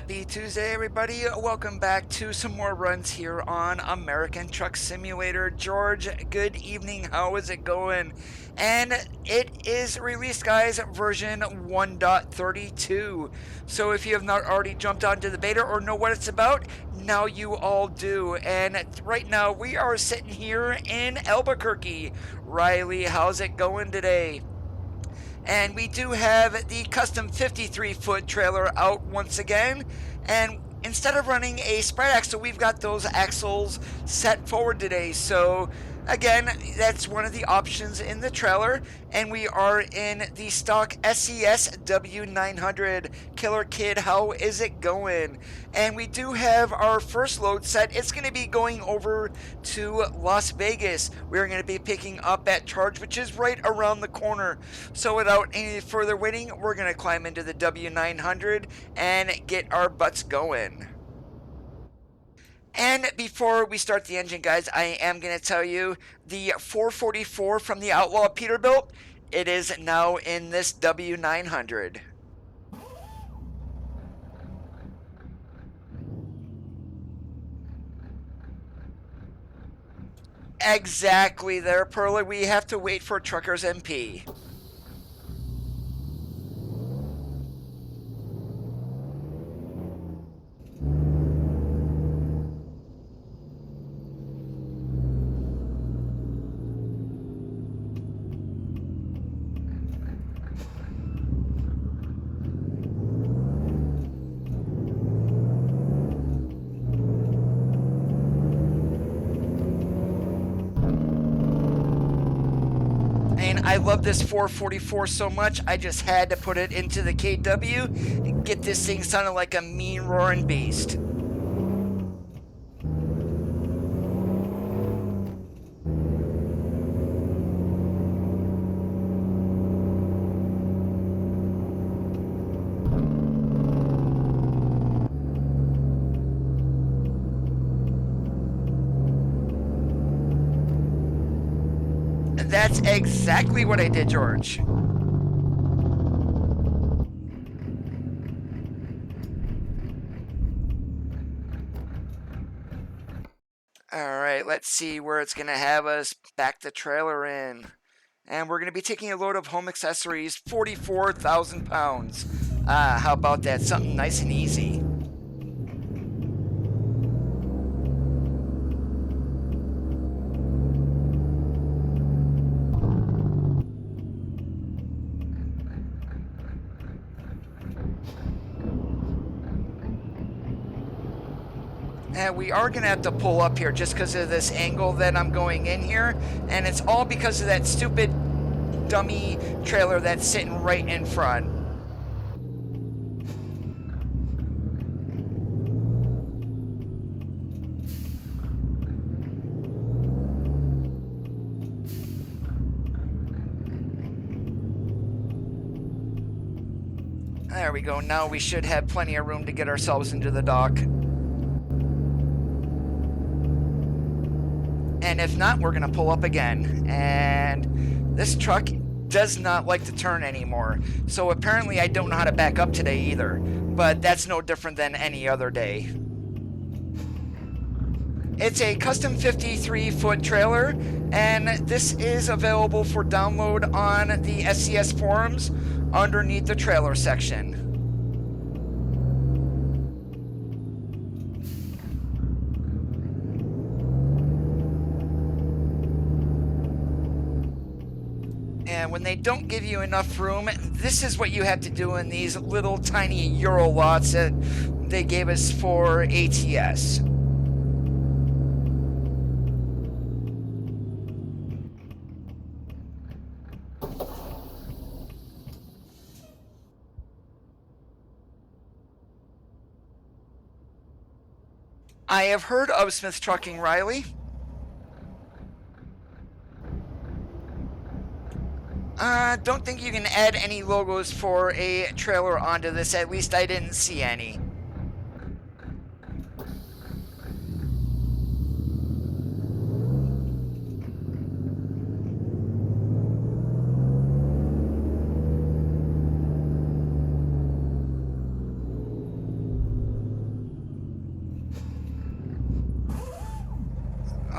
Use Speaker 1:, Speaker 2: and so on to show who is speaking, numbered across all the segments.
Speaker 1: Happy Tuesday, everybody. Welcome back to some more runs here on American Truck Simulator. George, good evening. How is it going? And it is released, guys, version 1.32. So if you have not already jumped onto the beta or know what it's about, now you all do. And right now, we are sitting here in Albuquerque. Riley, how's it going today? And we do have the custom 53-foot trailer out once again. And instead of running a spread axle, we've got those axles set forward today. So again, that's one of the options in the trailer. And we are in the stock SES W900. Killer Kid, how is it going? And we do have our first load set. It's going to be going over to Las Vegas. We're going to be picking up at Charge, which is right around the corner. So without any further waiting, we're going to climb into the W900 and get our butts going. And before we start the engine, guys, I am going to tell you the 444 from the Outlaw Peterbilt, it is now in this W900. Exactly there, Perla. We have to wait for Truckers MP. I love this 444 so much, I just had to put it into the KW and get this thing sounding like a mean roaring beast. That's exactly what I did, George. Alright, let's see where it's going to have us back the trailer in. And we're going to be taking a load of home accessories, 44,000 pounds. How about that? Something nice and easy. And we are going to have to pull up here just because of this angle that I'm going in here. And it's all because of that stupid dummy trailer that's sitting right in front. There we go. Now we should have plenty of room to get ourselves into the dock. And if not, we're going to pull up again. And this truck does not like to turn anymore. So apparently I don't know how to back up today either. But that's no different than any other day. It's a custom 53-foot trailer. And this is available for download on the SCS forums underneath the trailer section. And when they don't give you enough room, this is what you have to do in these little tiny Euro lots that they gave us for ATS. I have heard of Smith Trucking, Riley. Don't think you can add any logos for a trailer onto this. At least I didn't see any.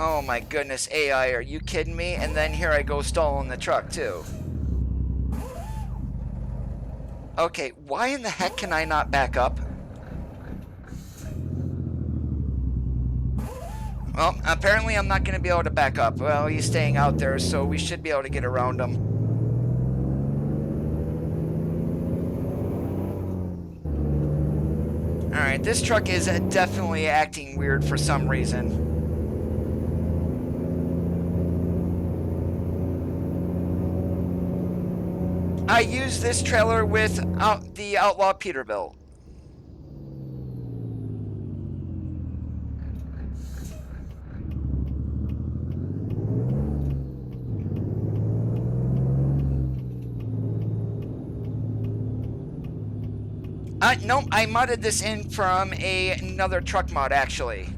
Speaker 1: Oh my goodness, AI, are you kidding me? And then here I go stalling the truck too. Okay, why in the heck can I not back up? Well, apparently I'm not going to be able to back up. Well, he's staying out there, so we should be able to get around him. Alright, this truck is definitely acting weird for some reason. I use this trailer with the Outlaw Peterbilt. Nope, I modded this in from another truck mod, actually.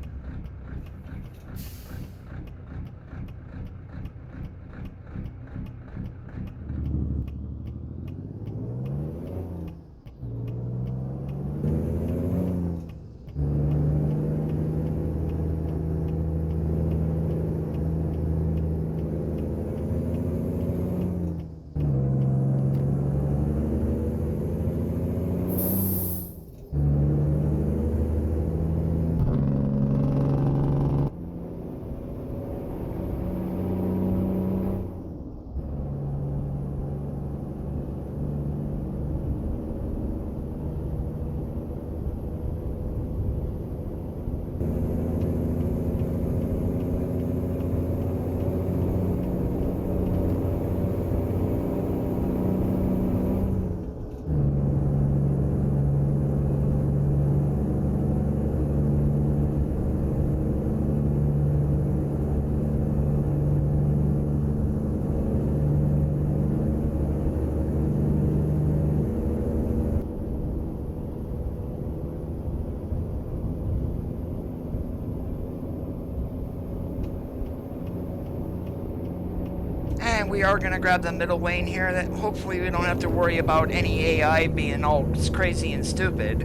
Speaker 1: And we are going to grab the middle lane here. That hopefully we don't have to worry about any AI being all crazy and stupid.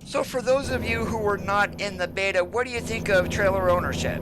Speaker 1: So for those of you who were not in the beta, what do you think of trailer ownership?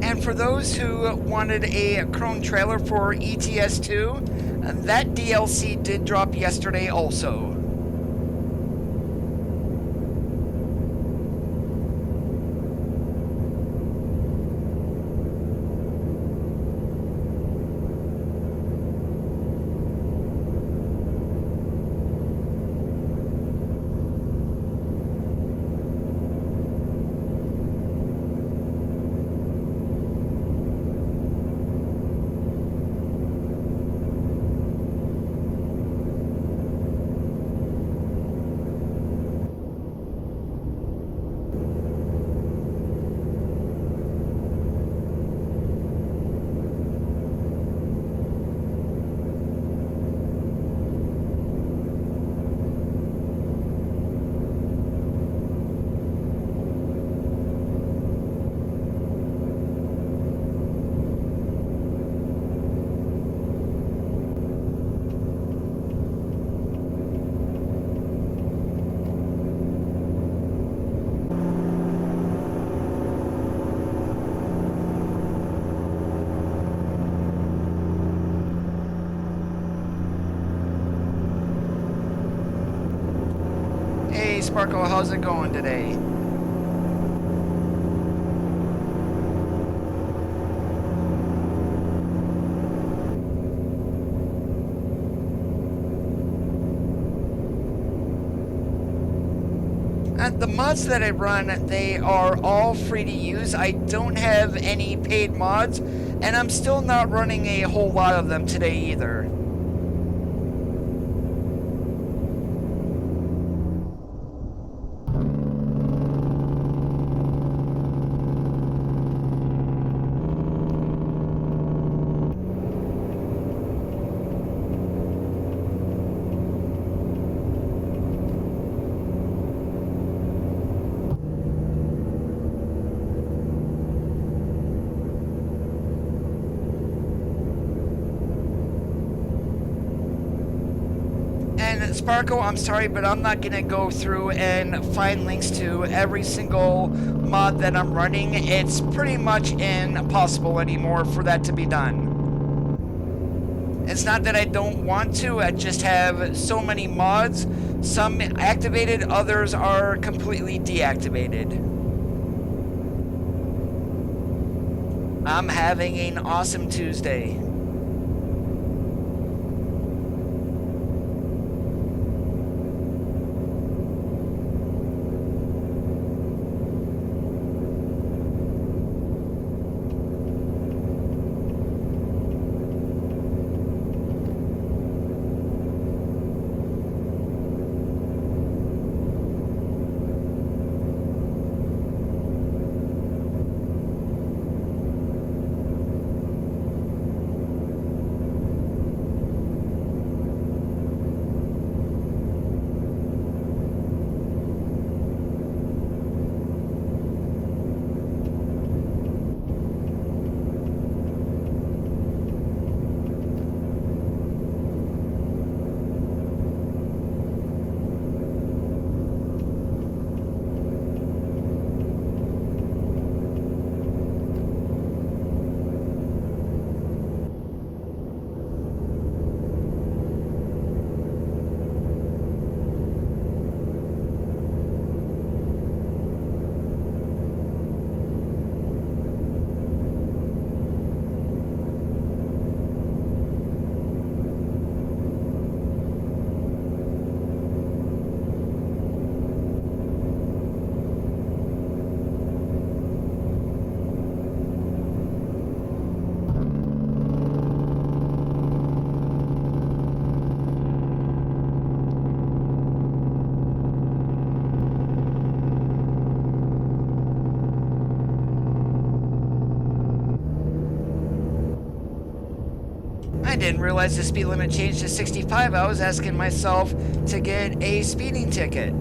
Speaker 1: And for those who wanted a Chrome trailer for ETS2, that DLC did drop yesterday also. Sparkle, how's it going today? The mods that I run, they are all free to use. I don't have any paid mods, and I'm still not running a whole lot of them today either. And Sparkle, I'm sorry, but I'm not going to go through and find links to every single mod that I'm running. It's pretty much impossible anymore for that to be done. It's not that I don't want to, I just have so many mods. Some activated, others are completely deactivated. I'm having an awesome Tuesday. I didn't realize the speed limit changed to 65. I was asking myself to get a speeding ticket.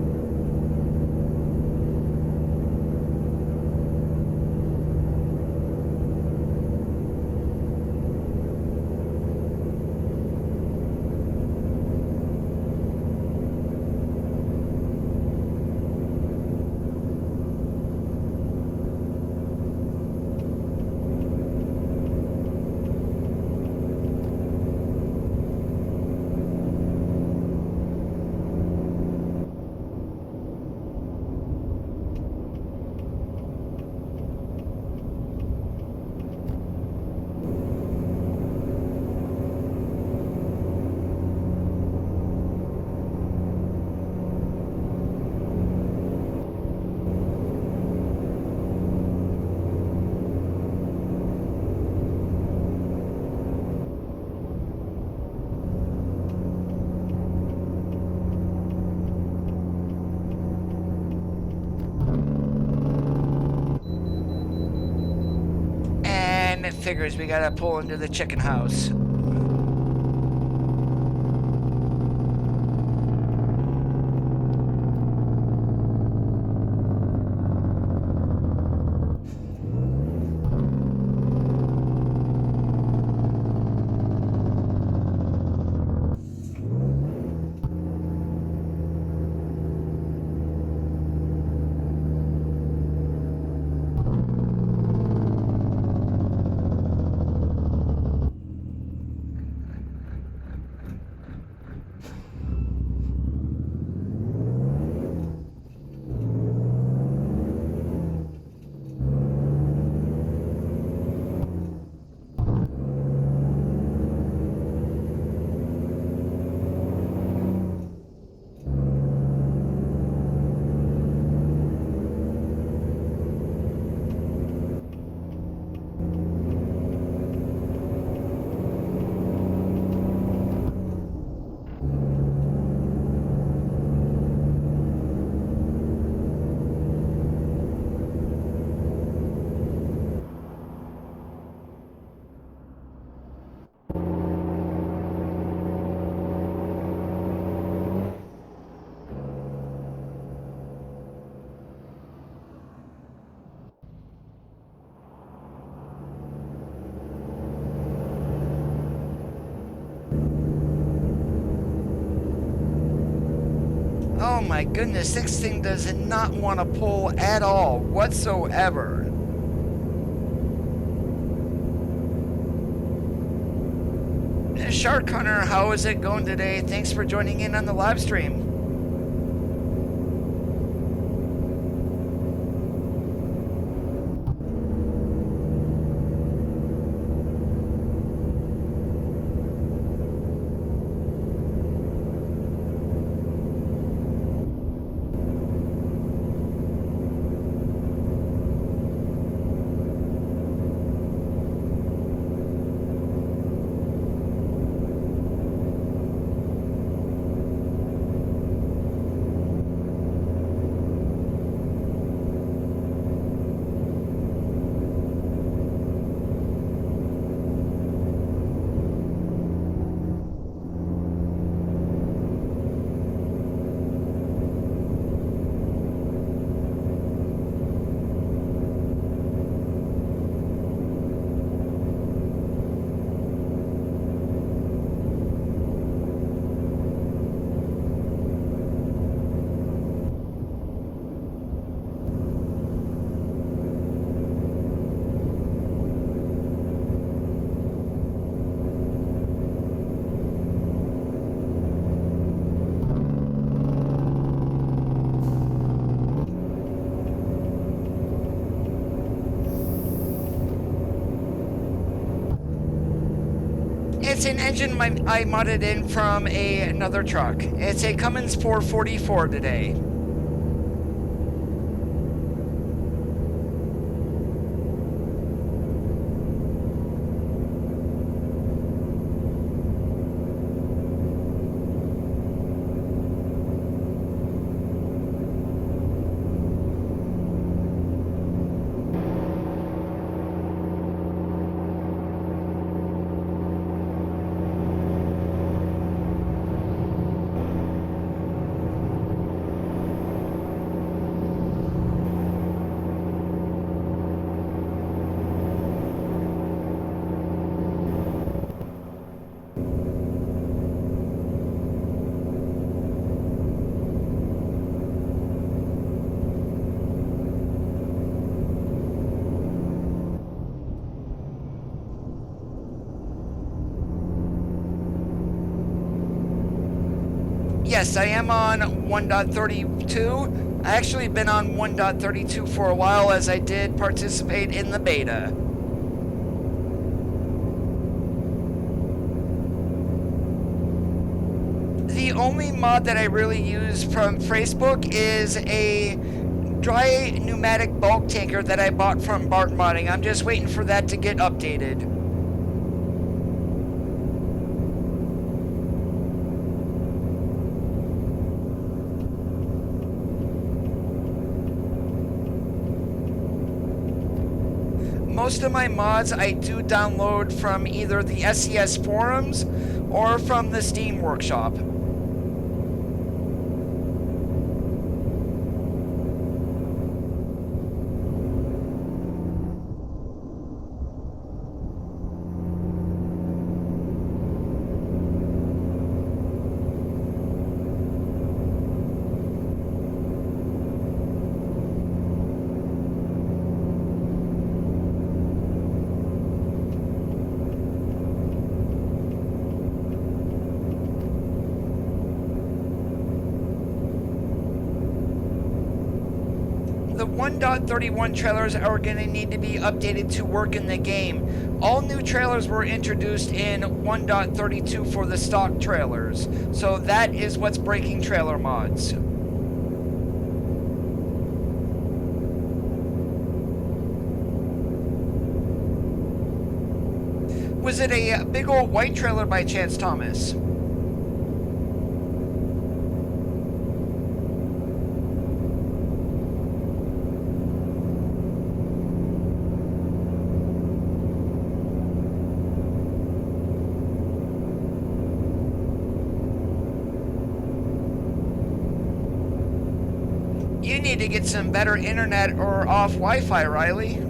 Speaker 1: It figures we gotta pull into the chicken house. Oh my goodness, this thing does not want to pull at all whatsoever. Shark Hunter, how is it going today? Thanks for joining in on the live stream. It's an engine I modded in from another truck. It's a Cummins 444 today. Yes, I am on 1.32. I actually been on 1.32 for a while, as I did participate in the beta. The only mod that I really use from Facebook is a dry pneumatic bulk tanker that I bought from Bart Modding. I'm just waiting for that to get updated. Most of my mods I do download from either the SES forums or from the Steam Workshop. The 1.31 trailers are going to need to be updated to work in the game. All new trailers were introduced in 1.32 for the stock trailers, so that is what's breaking trailer mods. Was it a big old white trailer by chance, Thomas? You need to get some better internet or off Wi-Fi, Riley.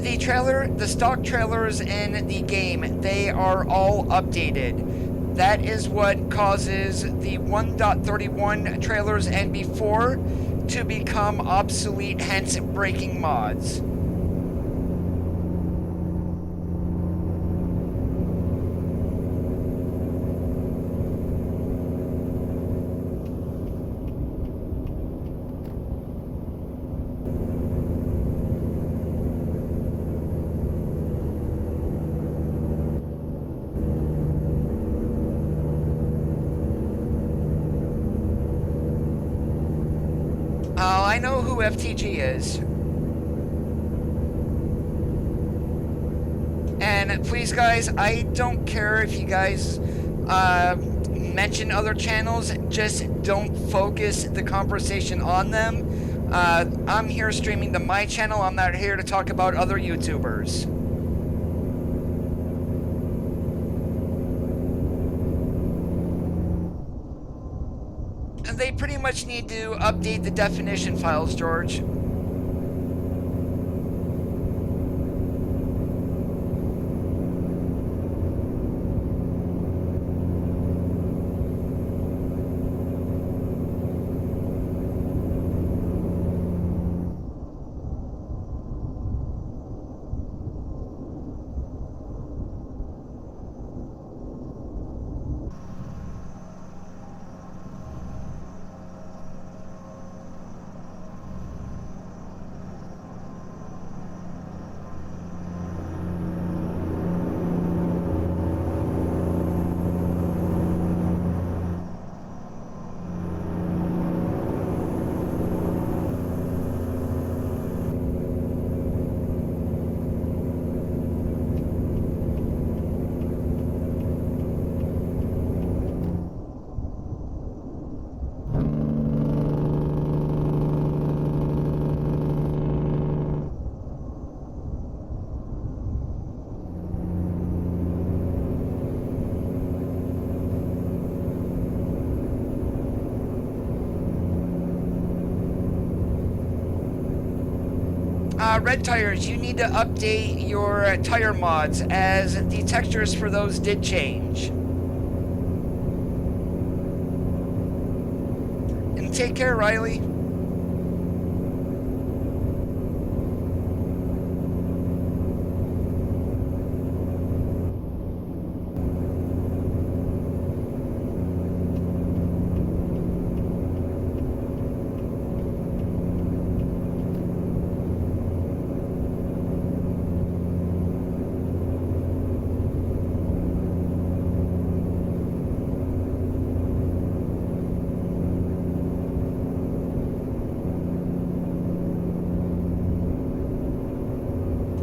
Speaker 1: The stock trailers in the game, they are all updated. That is what causes the 1.31 trailers and before to become obsolete, hence breaking mods. I know who FTG is. And please, guys, I don't care if you guys mention other channels, just don't focus the conversation on them. I'm here streaming to my channel. I'm not here to talk about other YouTubers. They pretty much need to update the definition files, George. Red tires, you need to update your tire mods as the textures for those did change. And take care, Riley.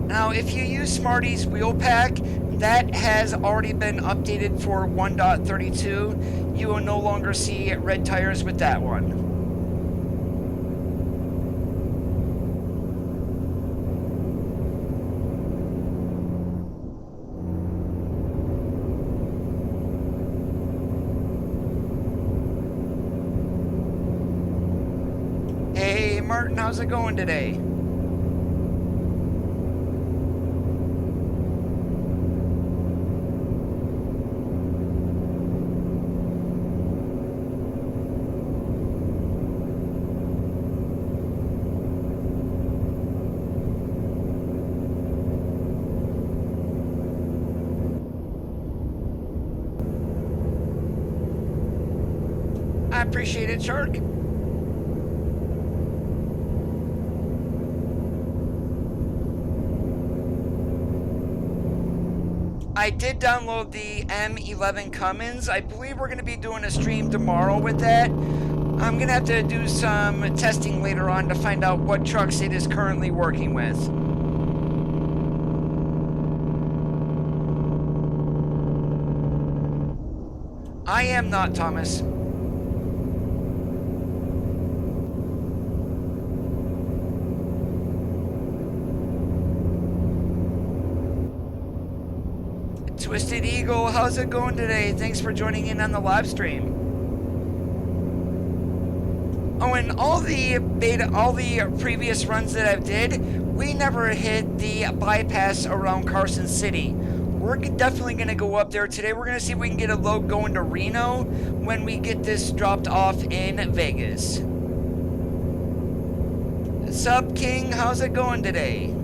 Speaker 1: Now, if you use Smarty's wheel pack, that has already been updated for 1.32. You will no longer see red tires with that one. Hey, Martin, how's it going today? I appreciate it, Shark. I did download the M11 Cummins. I believe we're going to be doing a stream tomorrow with that. I'm going to have to do some testing later on to find out what trucks it is currently working with. I am not, Thomas. Twisted Eagle, how's it going today? Thanks for joining in on the live stream. Oh, and all the previous runs that I've did we never hit the bypass around Carson City. We're definitely going to go up there today. We're going to see if we can get a load going to Reno when we get this dropped off in Vegas. Sup, King? How's it going today?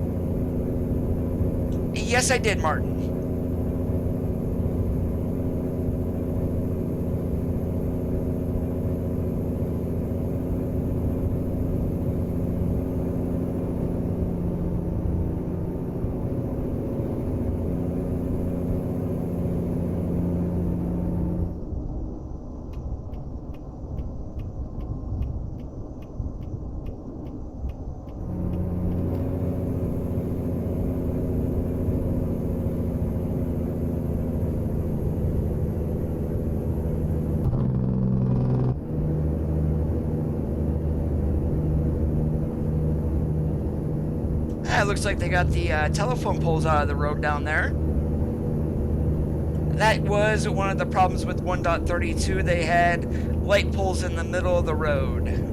Speaker 1: Yes, I did, Martin. It looks like they got the telephone poles out of the road down there. That was one of the problems with 1.32. They had light poles in the middle of the road.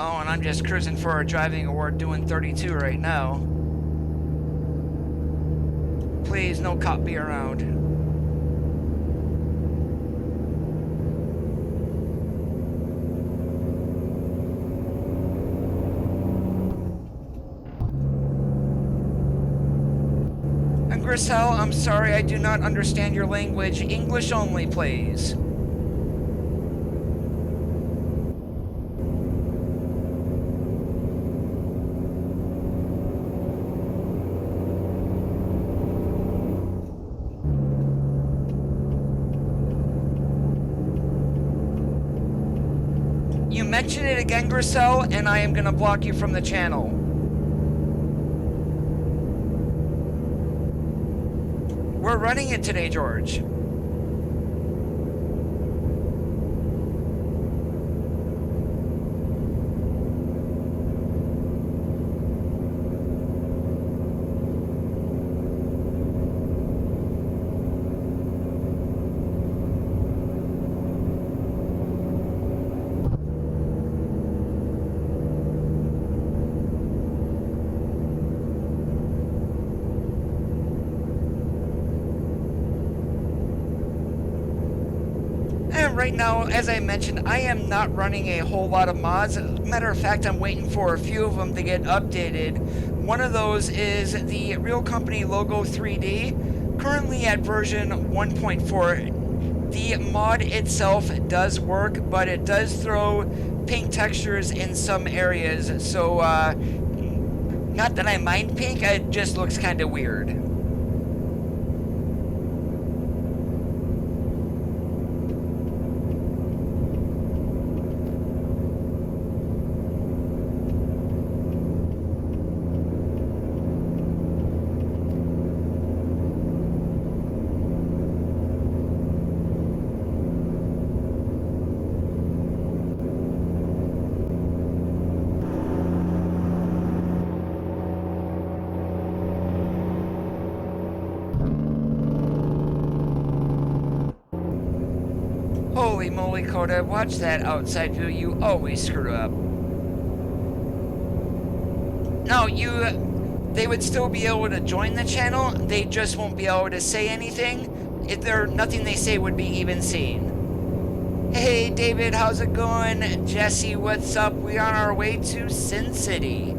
Speaker 1: Oh, and I'm just cruising for a driving award doing 32 right now. Please, no cop be around. And Grisel, I'm sorry, I do not understand your language. English only, please. You mention it again, Grisel, and I am going to block you from the channel. We're running it today, George. Right now, as I mentioned, I am not running a whole lot of mods. Matter of fact, I'm waiting for a few of them to get updated. One of those is the Real Company Logo 3D, currently at version 1.4. The mod itself does work, but it does throw pink textures in some areas, so not that I mind pink, it just looks kind of weird. Holy moly, Coda, watch that outside view. You always screw up. No, they would still be able to join the channel. They just won't be able to say anything. Nothing they say would be even seen. Hey, David, how's it going? Jesse, what's up? We're on our way to Sin City.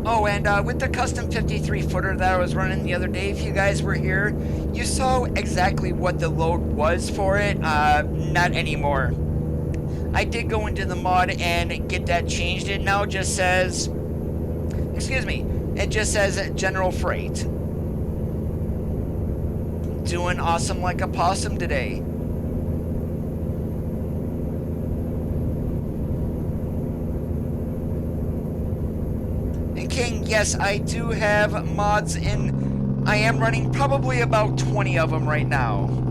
Speaker 1: Oh, and with the custom 53 footer that I was running the other day, if you guys were here, you saw exactly what the load was for it. Not anymore. I did go into the mod and get that changed. It now just says, excuse me, it just says general freight. Doing awesome like a possum today. And King, yes, I do have mods in. I am running probably about 20 of them right now.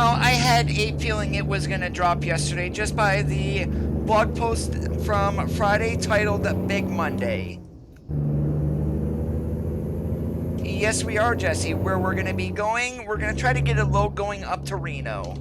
Speaker 1: Oh, I had a feeling it was going to drop yesterday just by the blog post from Friday titled Big Monday. Yes, we are, Jesse. Where we're going to be going, we're going to try to get a load going up to Reno.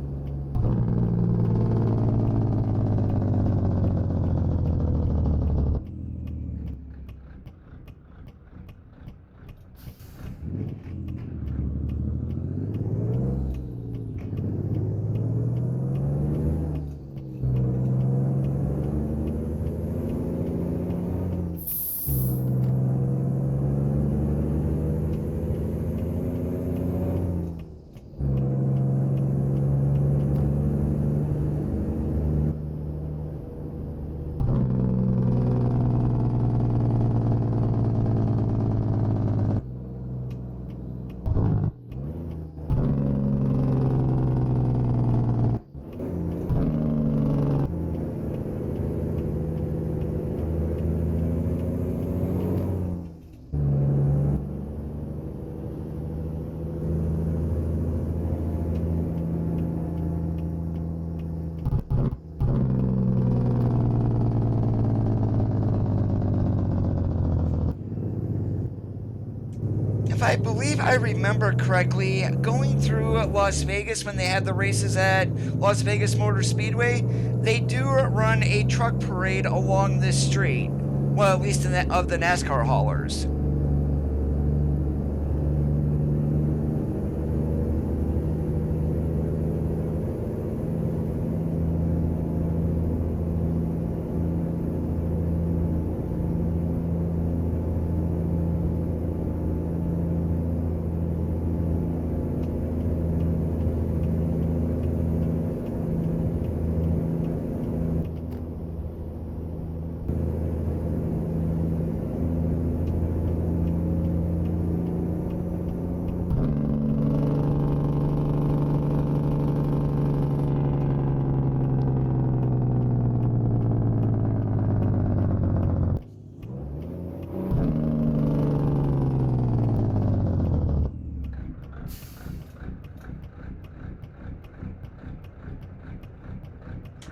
Speaker 1: If I believe I remember correctly, going through Las Vegas when they had the races at Las Vegas Motor Speedway, they do run a truck parade along this street. Well, at least of the NASCAR haulers.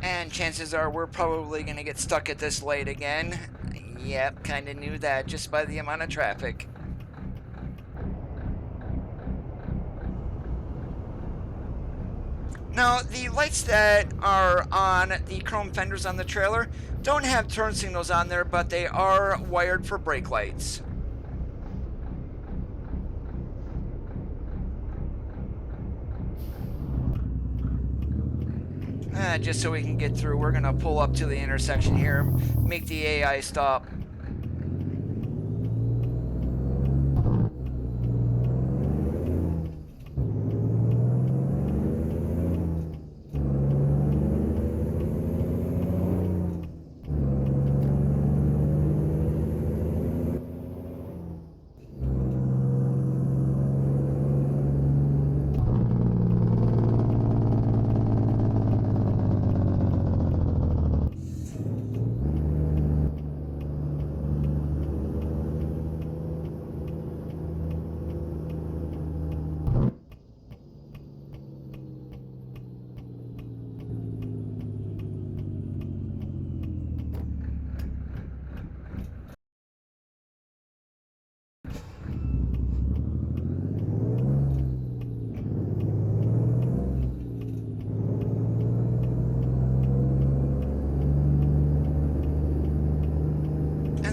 Speaker 1: And chances are we're probably going to get stuck at this light again. Yep, kind of knew that just by the amount of traffic. Now, the lights that are on the chrome fenders on the trailer don't have turn signals on there, but they are wired for brake lights. Just so we can get through, we're going to pull up to the intersection here, make the AI stop.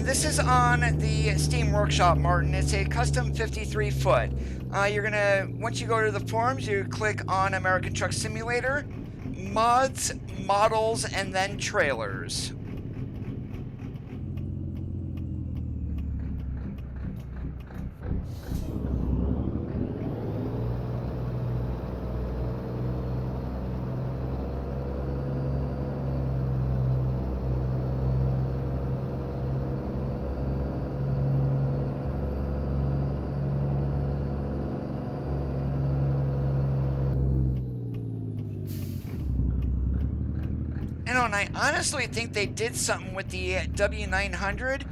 Speaker 1: This is on the Steam Workshop, Martin. It's a custom 53 foot. Once you go to the forums, you click on American Truck Simulator, mods, models, and then trailers. And I honestly think they did something with the W900.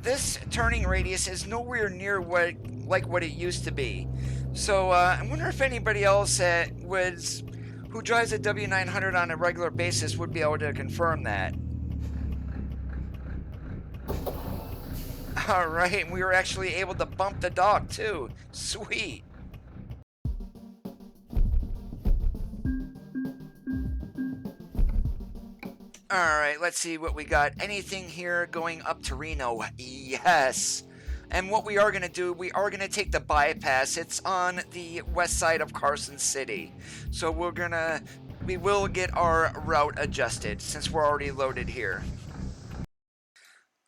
Speaker 1: This turning radius is nowhere near what it used to be. So I wonder if anybody else who drives a W900 on a regular basis would be able to confirm that. All right, we were actually able to bump the dog too. Sweet. All right, let's see what we got. Anything here going up to Reno? Yes. And what we are going to do, we are going to take the bypass. It's on the west side of Carson City. So we will get our route adjusted since we're already loaded here.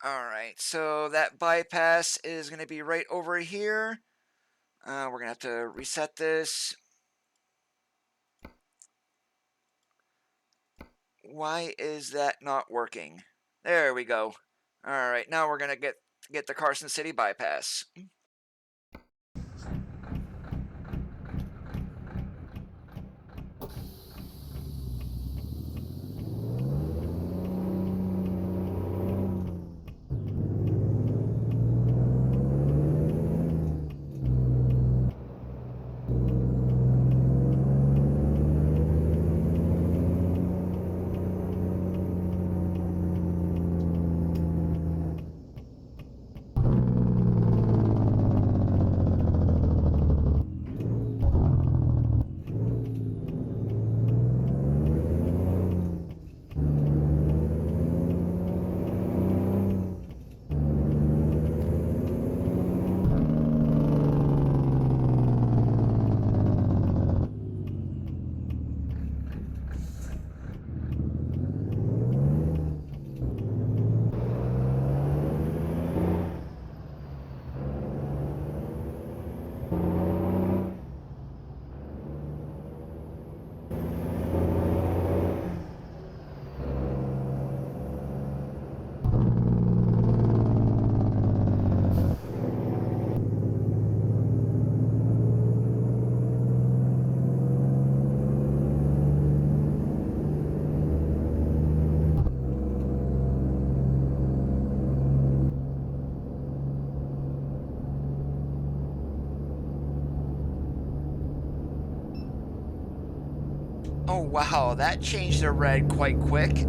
Speaker 1: All right, so that bypass is going to be right over here. We're going to have to reset this. Why is that not working? There we go. All right, now we're going to get the Carson City bypass. Oh wow, that changed the red quite quick.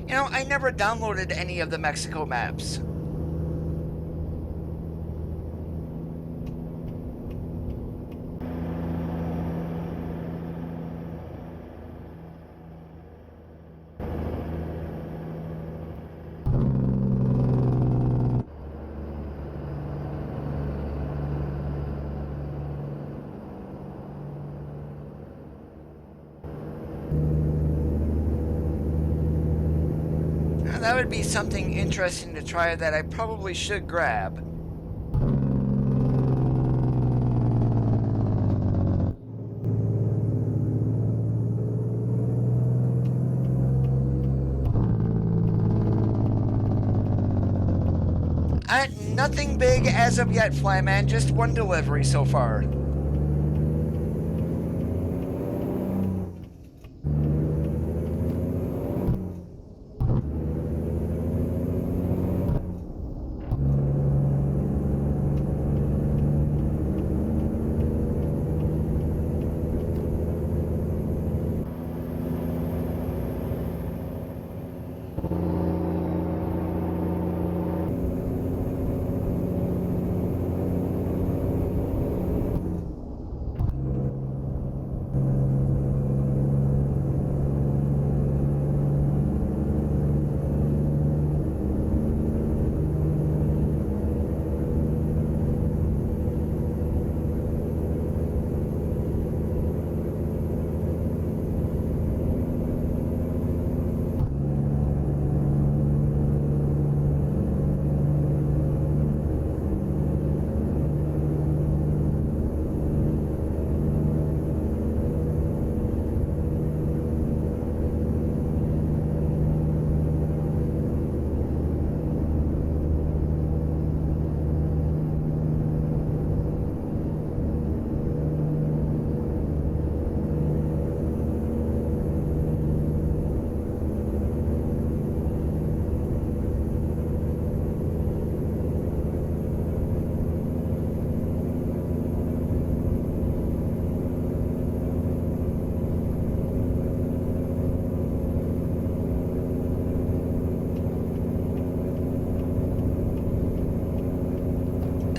Speaker 1: You know, I never downloaded any of the Mexico maps. That would be something interesting to try that I probably should grab. Nothing big as of yet, Flyman. Just one delivery so far.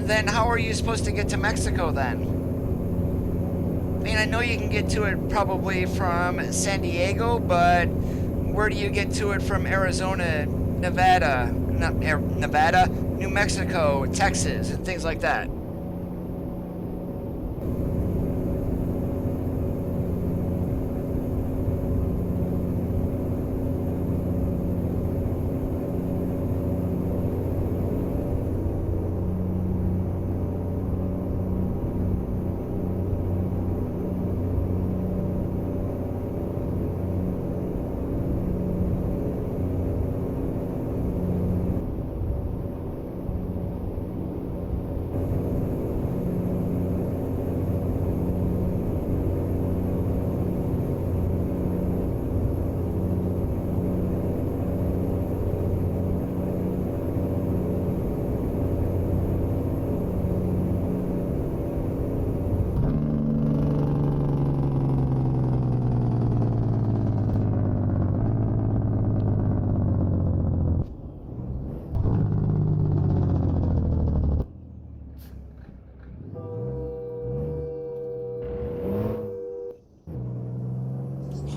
Speaker 1: Then how are you supposed to get to Mexico then? I mean, I know you can get to it probably from San Diego, but where do you get to it from Arizona, Nevada, Nevada, New Mexico, Texas, and things like that?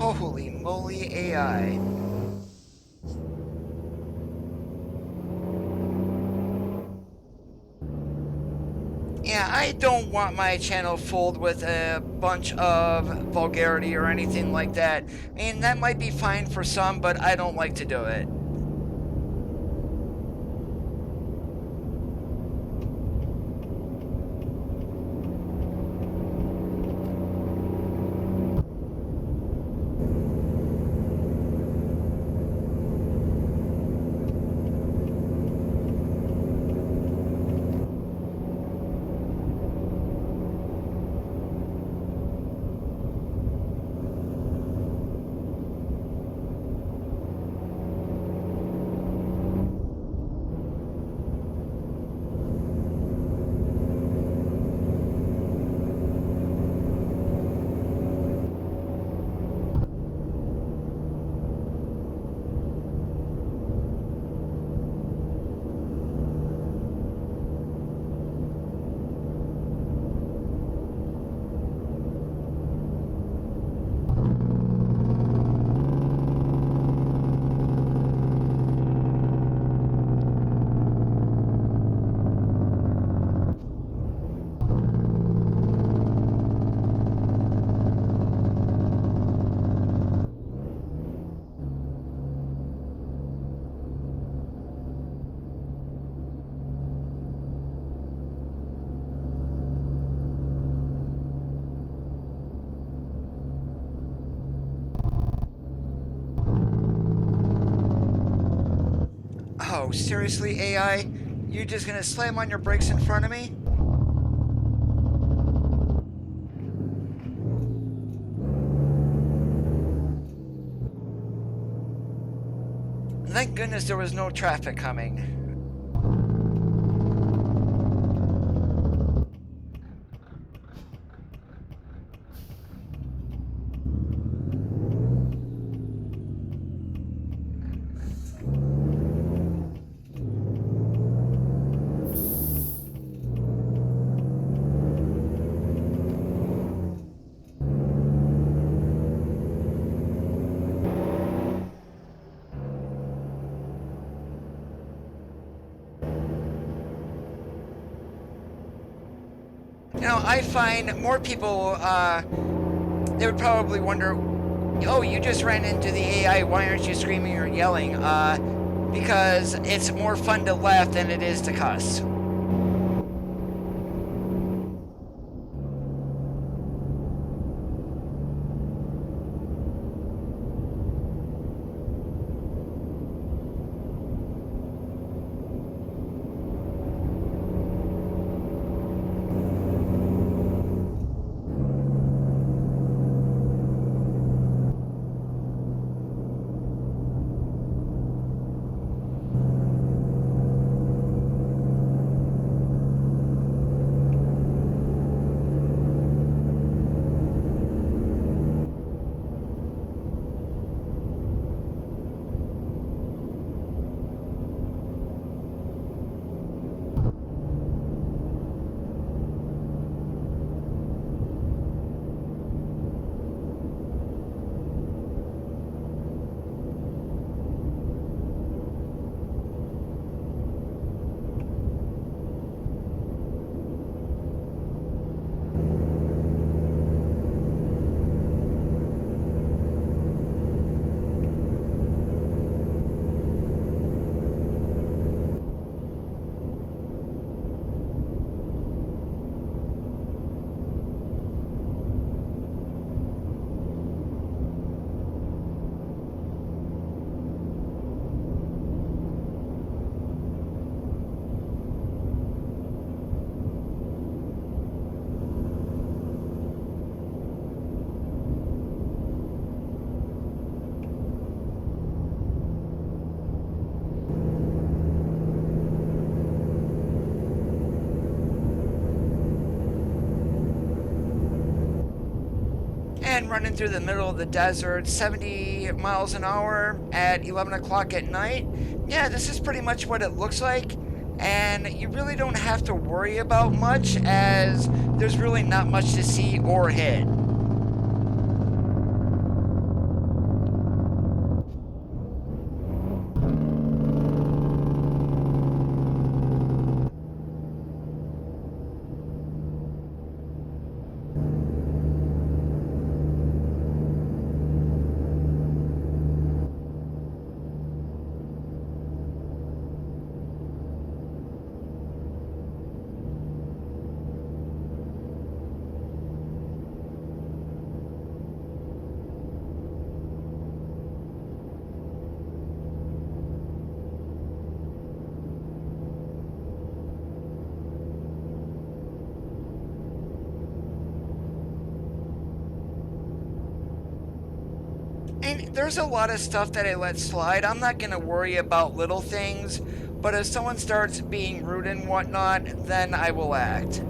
Speaker 1: Holy moly, AI. Yeah, I don't want my channel filled with a bunch of vulgarity or anything like that. I mean, that might be fine for some, but I don't like to do it. No, seriously, AI? You just gonna slam on your brakes in front of me? Thank goodness there was no traffic coming. You know, I find more people, they would probably wonder, oh, you just ran into the AI, why aren't you screaming or yelling? Because it's more fun to laugh than it is to cuss. And running through the middle of the desert, 70 miles an hour at 11 o'clock at night. Yeah, this is pretty much what it looks like. And you really don't have to worry about much, as there's really not much to see or hit. And there's a lot of stuff that I let slide. I'm not going to worry about little things, but if someone starts being rude and whatnot, then I will act.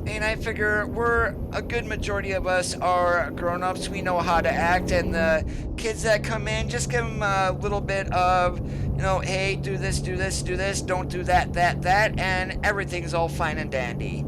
Speaker 1: And I figure a good majority of us are grown-ups. We know how to act, and the kids that come in, just give them a little bit of, hey, do this, do this, do this, don't do that, that, and everything's all fine and dandy.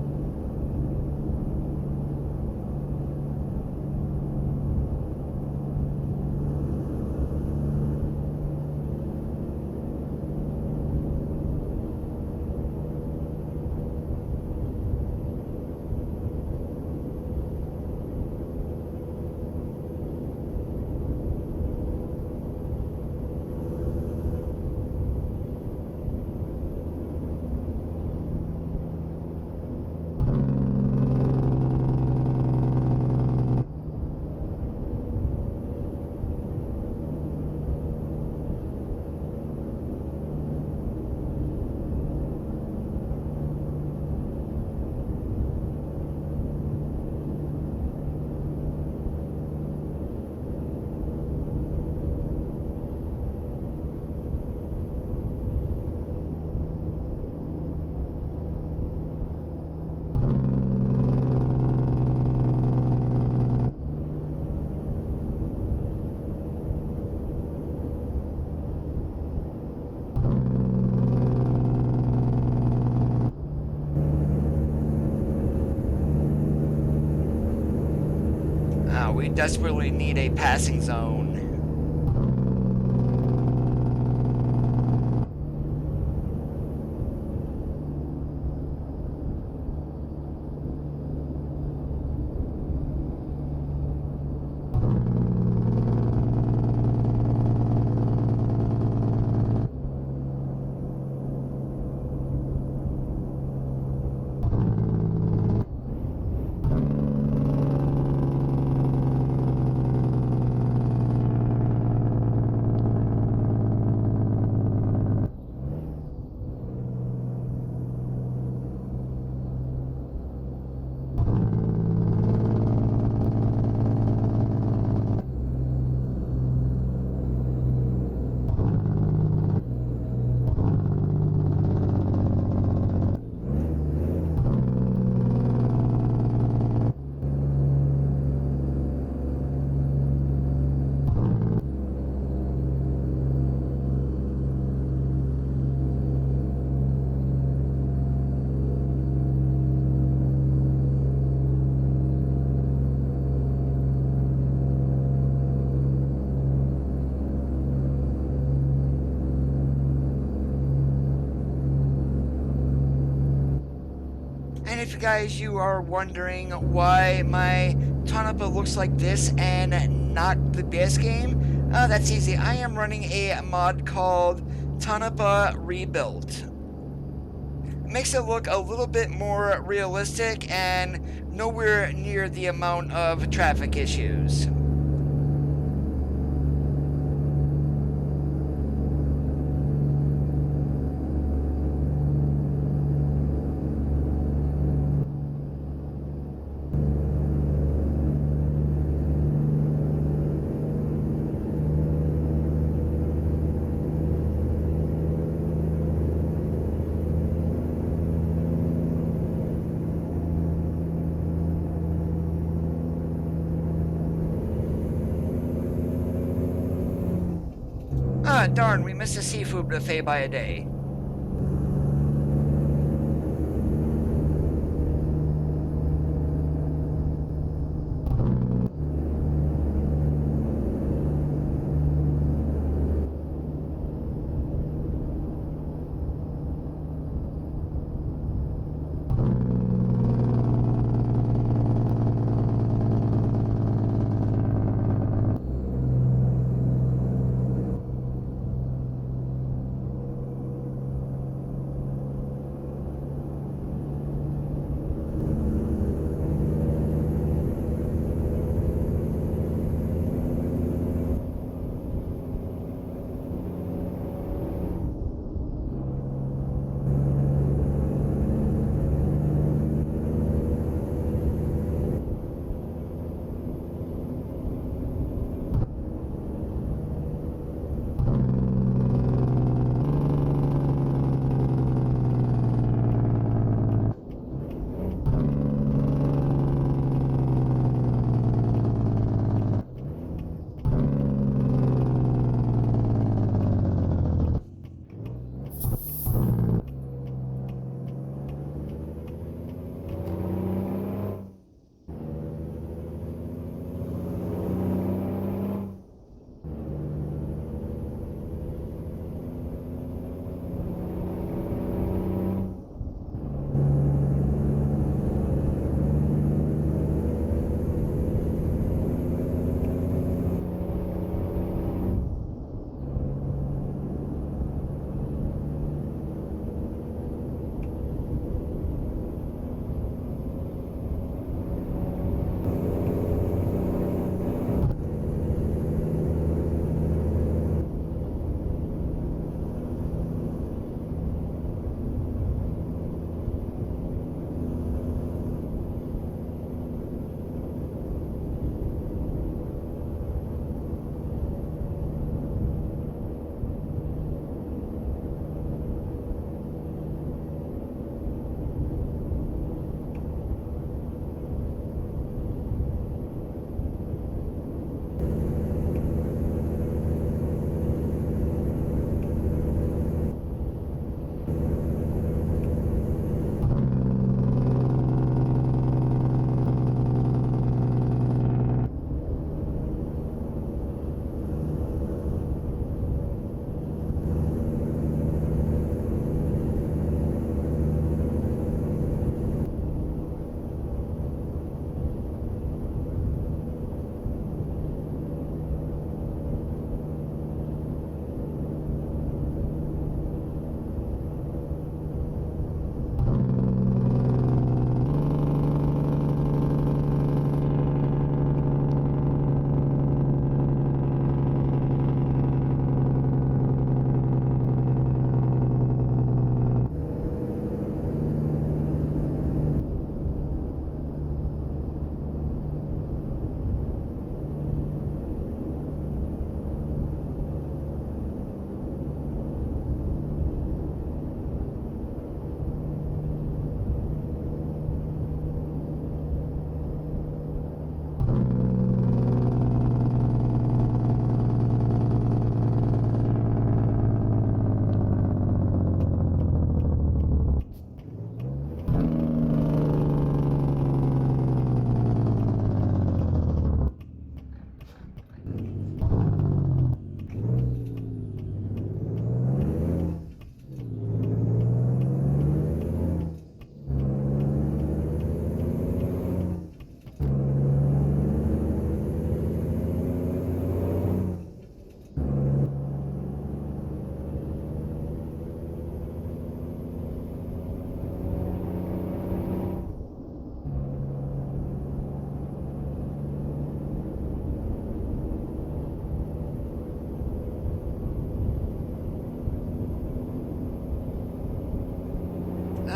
Speaker 1: desperately need a passing zone. And if you guys are wondering why my Tonopah looks like this and not the base game, that's easy. I am running a mod called Tonopah Rebuilt. It makes it look a little bit more realistic and nowhere near the amount of traffic issues. Ah, darn, we missed a seafood buffet by a day.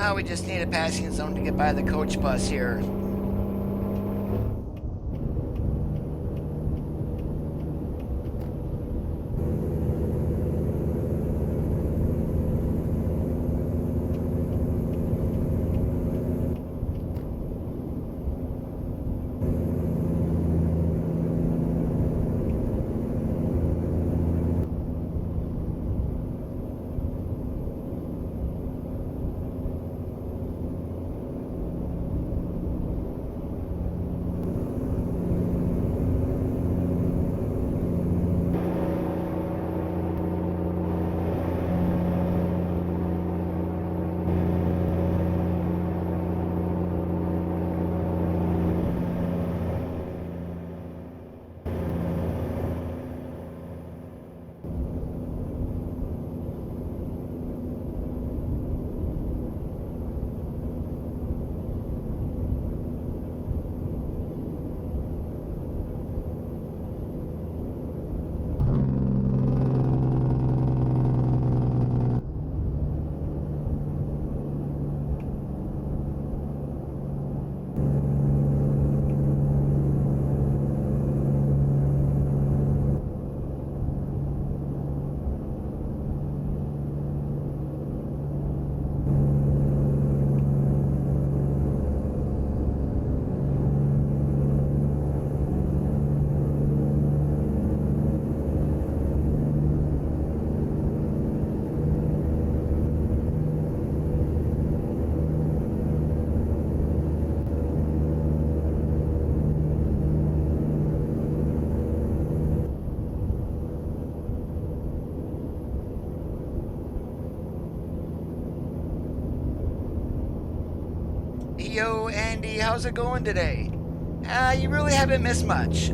Speaker 1: Ah, we just need a passing zone to get by the coach bus here. Yo, Andy, how's it going today? You really haven't missed much.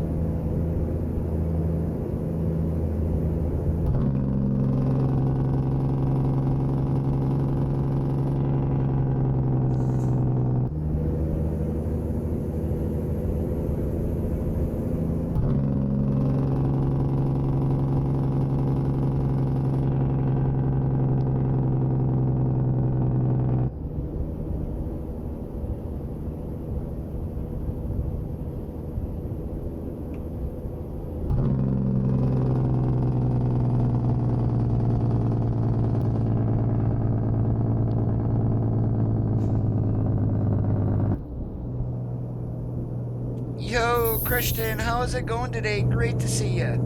Speaker 1: Yo, Christian, how is it going today? Great to see you.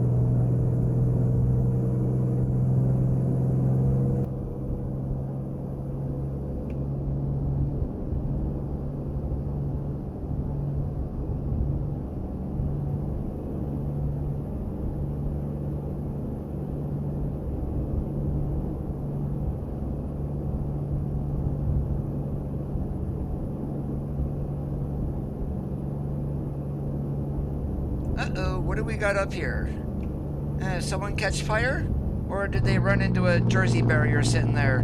Speaker 1: Uh-oh, what do we got up here? Someone catch fire? Or did they run into a Jersey barrier sitting there?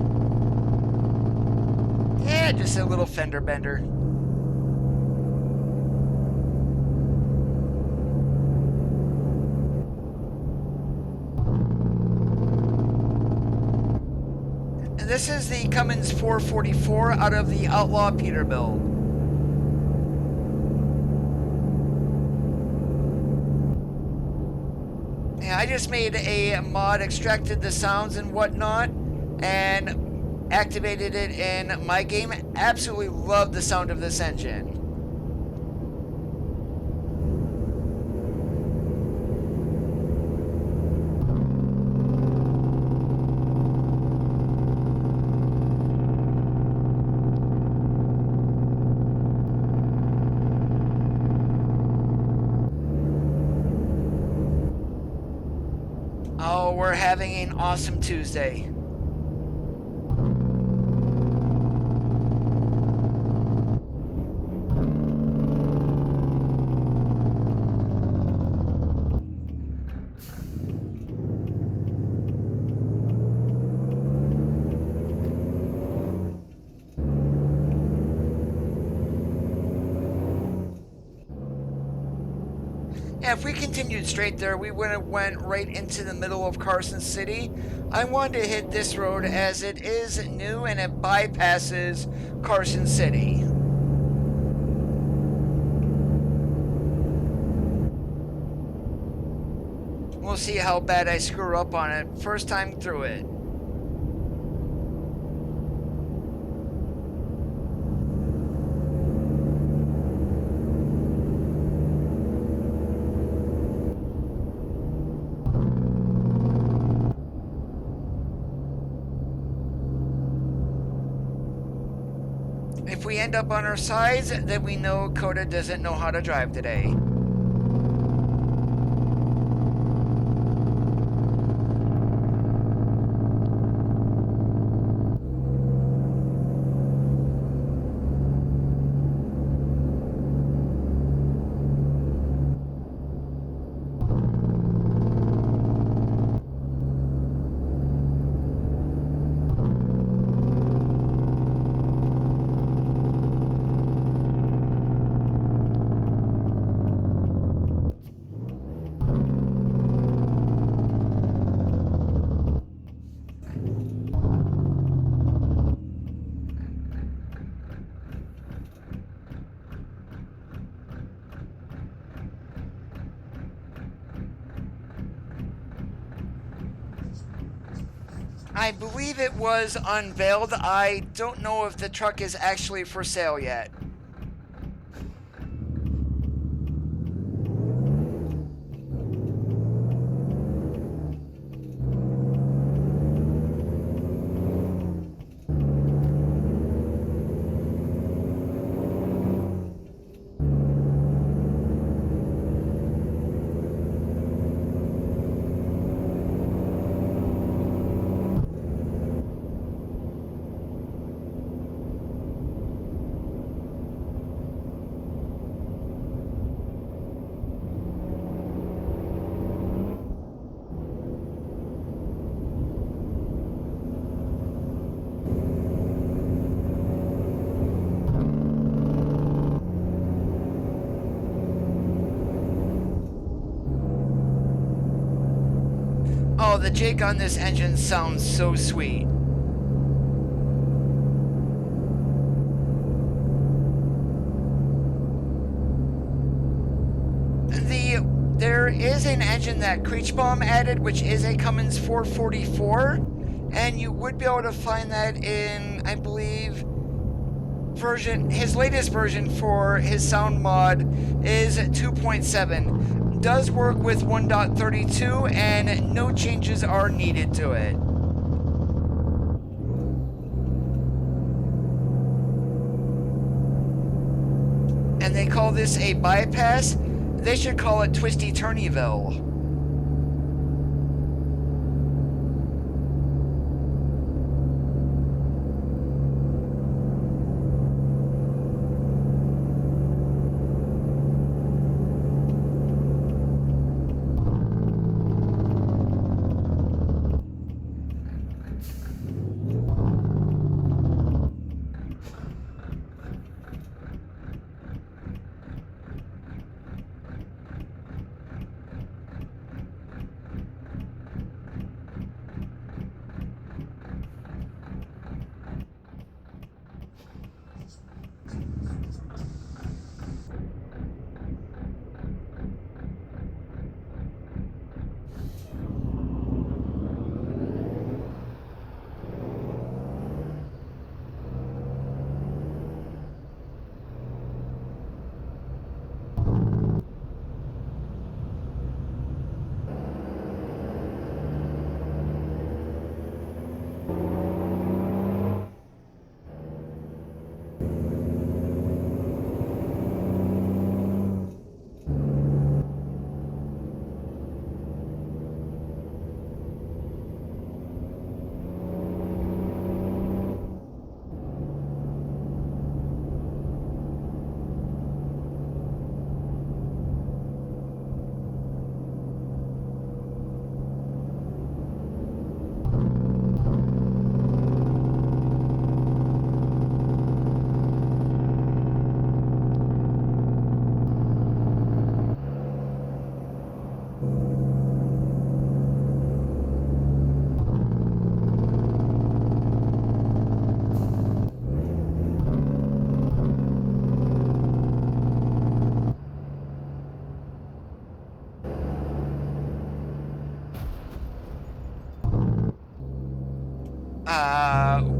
Speaker 1: Yeah, just a little fender bender. This is the Cummins 444 out of the Outlaw Peterbilt. I just made a mod, extracted the sounds and whatnot, and activated it in my game. Absolutely love the sound of this engine. Oh, we're having an awesome Tuesday. Yeah, if we continued straight there, we would have went right into the middle of Carson City. I wanted to hit this road as it is new and it bypasses Carson City. We'll see how bad I screw up on it. First time through it. If we end up on our sides, then we know Coda doesn't know how to drive today. I believe it was unveiled. I don't know if the truck is actually for sale yet. Oh, the jig on this engine sounds so sweet. There is an engine that Creechbaum added, which is a Cummins 444, and you would be able to find that in, I believe, his latest version for his sound mod is 2.7. Does work with 1.32 and no changes are needed to it. And they call this a bypass. They should call it Twisty Turnyville.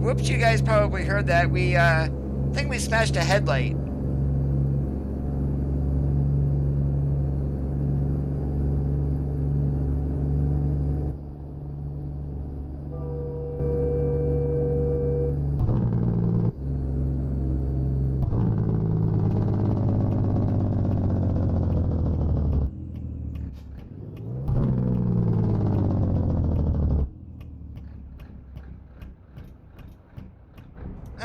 Speaker 1: Whoops, you guys probably heard that. We, think we smashed a headlight.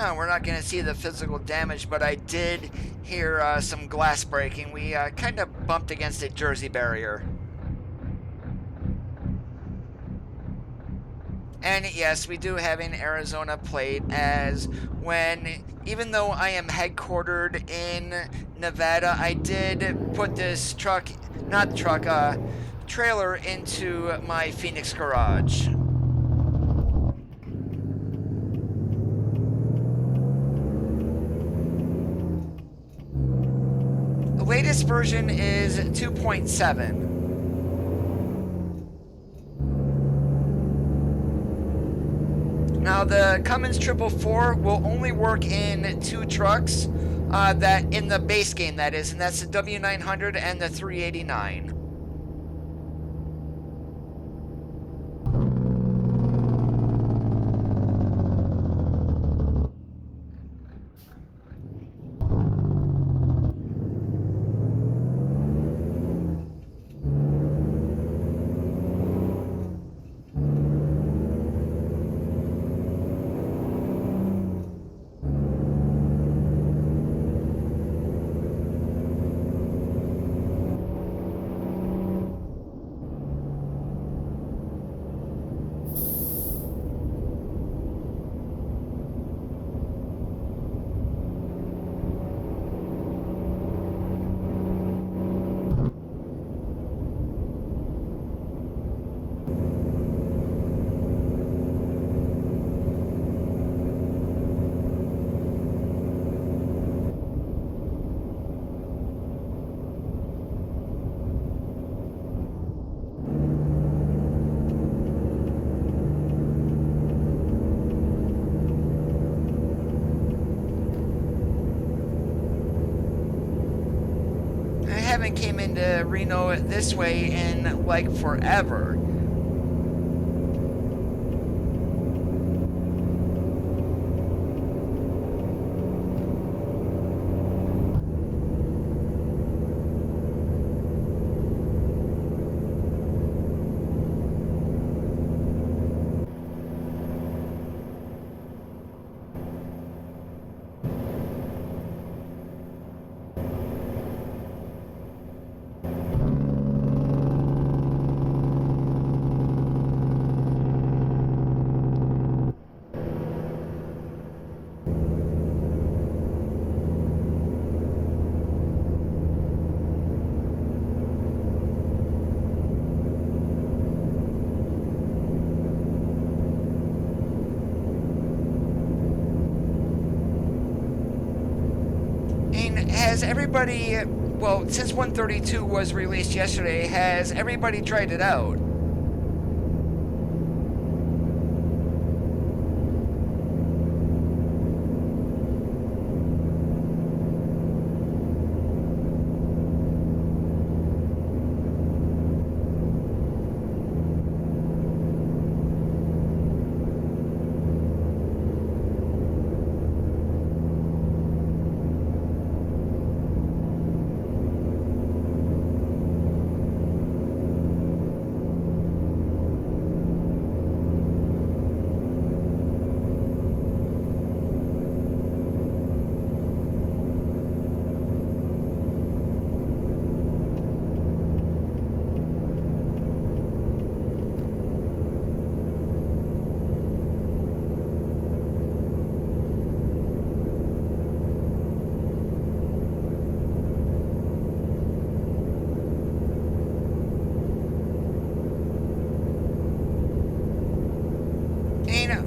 Speaker 1: Oh, we're not going to see the physical damage, but I did hear some glass breaking. We kind of bumped against a Jersey barrier. And yes, we do have an Arizona plate, as even though I am headquartered in Nevada, I did put this trailer into my Phoenix garage. The latest version is 2.7. Now the Cummins 444 will only work in 2 trucks, that in the base game, that is, and that's the W900 and the 389. Haven't came into Reno this way in like forever. Has everybody, well, since 132 was released yesterday, has everybody tried it out?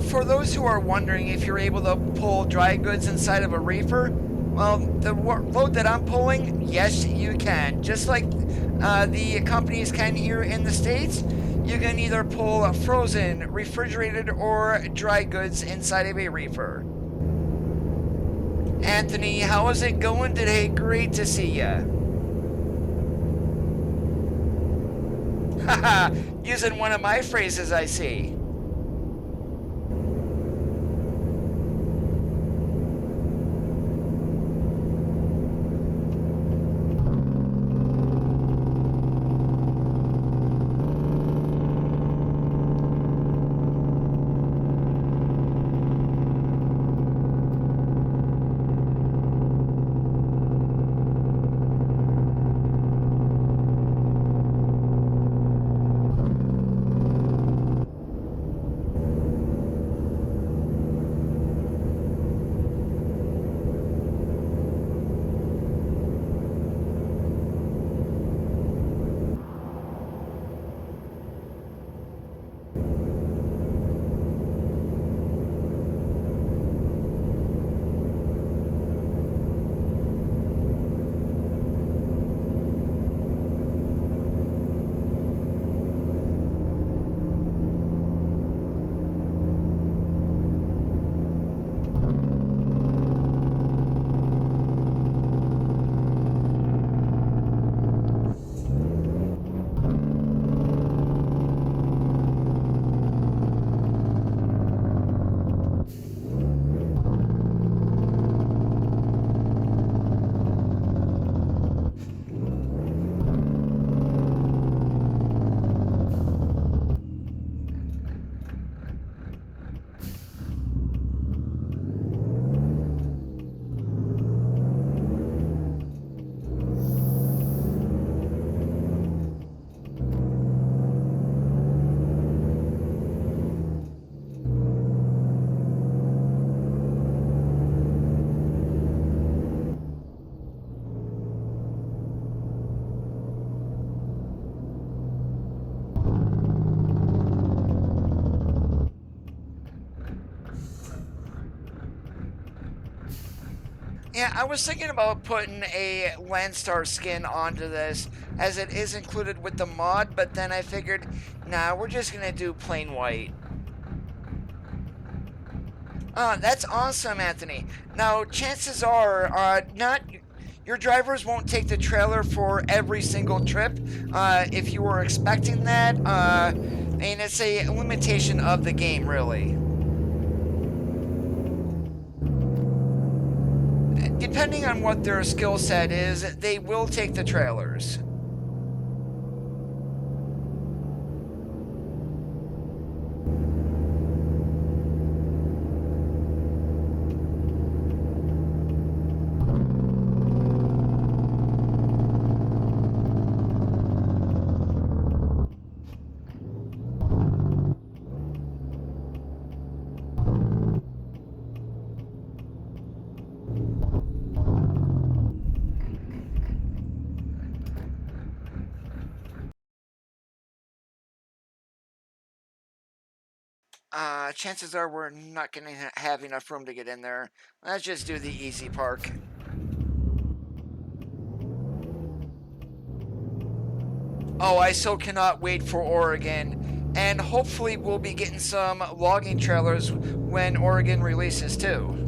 Speaker 1: For those who are wondering if you're able to pull dry goods inside of a reefer, well, the load that I'm pulling, yes, you can. Just like the companies can here in the States, You can either pull frozen, refrigerated, or dry goods inside of a reefer. Anthony, how is it going today? Great to see ya. Haha, using one of my phrases, I see. Yeah, I was thinking about putting a Landstar skin onto this, as it is included with the mod, but then I figured, nah, we're just gonna do plain white. That's awesome, Anthony. Now, chances are, not your drivers won't take the trailer for every single trip. If you were expecting that, and it's a limitation of the game, really. Depending on what their skill set is, they will take the trailers. Chances are we're not going to have enough room to get in there. Let's just do the easy park. Oh, I so cannot wait for Oregon. And hopefully we'll be getting some logging trailers when Oregon releases too.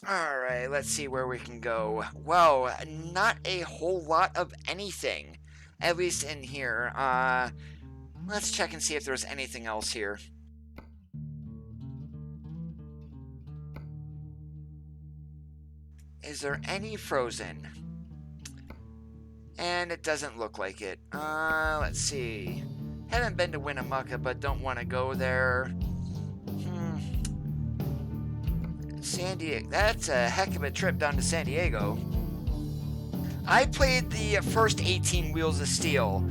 Speaker 1: Alright, let's see where we can go. Well, not a whole lot of anything. At least in here. Let's check and see if there's anything else here. Is there any frozen? And it doesn't look like it. Let's see. Haven't been to Winnemucca, but don't want to go there. San Diego. That's a heck of a trip down to San Diego. I played the first 18 Wheels of Steel.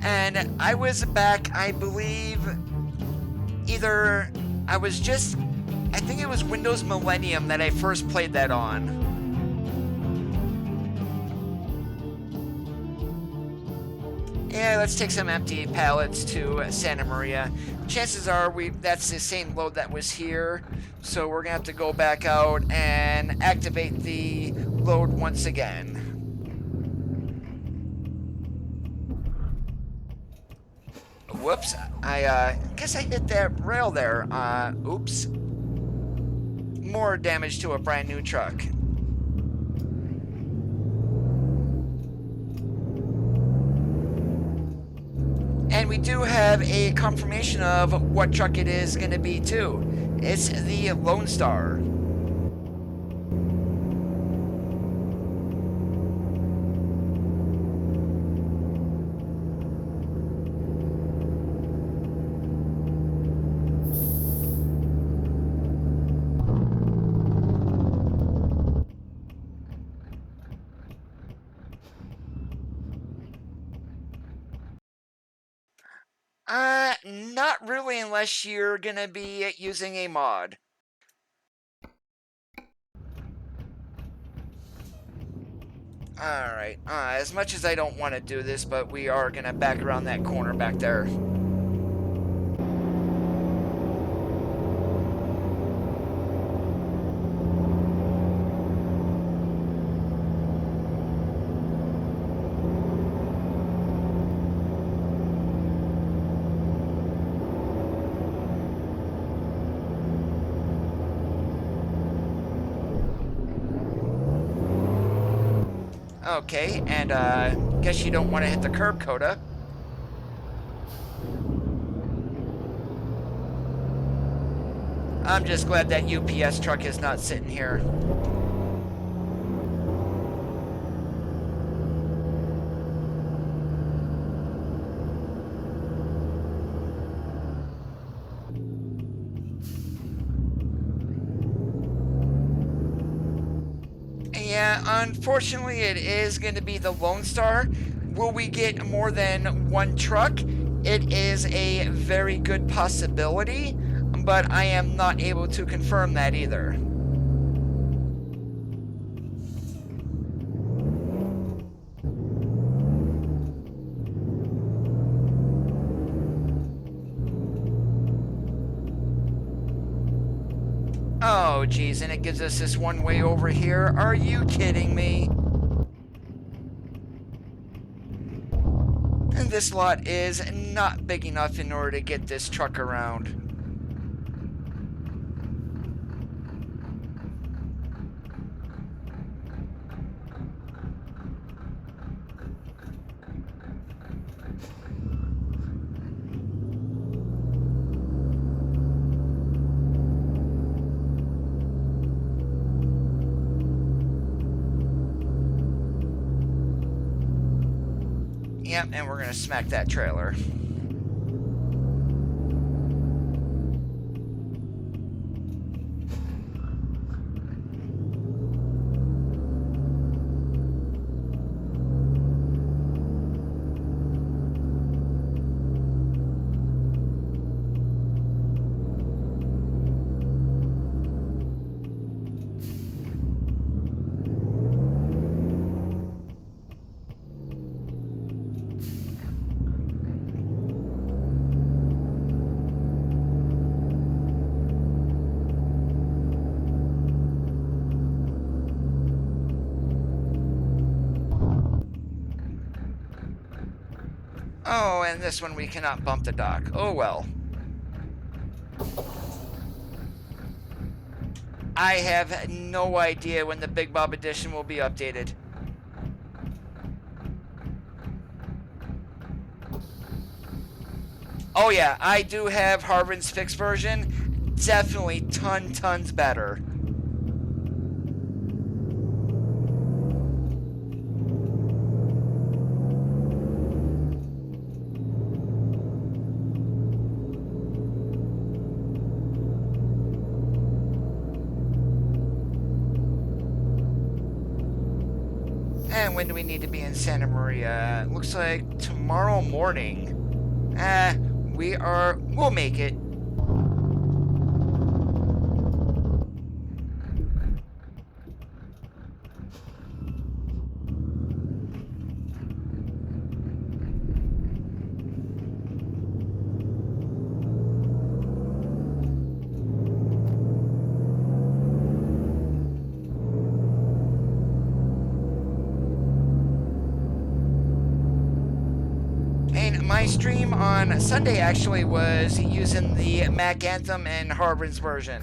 Speaker 1: And I was back, I believe, I think it was Windows Millennium that I first played that on. Yeah, let's take some empty pallets to Santa Maria. Chances are that's the same load that was here, so we're gonna have to go back out and activate the load once again. Whoops, I guess I hit that rail there. Oops. More damage to a brand new truck. And we do have a confirmation of what truck it is going to be too. It's the Lone Star. Not really unless you're gonna be using a mod. Alright, as much as I don't want to do this, but we are gonna back around that corner back there. Okay, and guess you don't want to hit the curb, Coda. I'm just glad that UPS truck is not sitting here. Yeah, unfortunately it is going to be the Lone Star. Will we get more than one truck? It is a very good possibility, but I am not able to confirm that either. Oh, geez, and it gives us this one way over here. Are you kidding me? And this lot is not big enough in order to get this truck around. Yep, and we're gonna smack that trailer. Oh, and this one we cannot bump the dock. Oh well. I have no idea when the Big Bob edition will be updated. Oh yeah, I do have Harvin's fixed version. Definitely tons better. And when do we need to be in Santa Maria? Looks like tomorrow morning. We'll make it. My stream on Sunday actually was using the Mac Anthem and Harbin's version.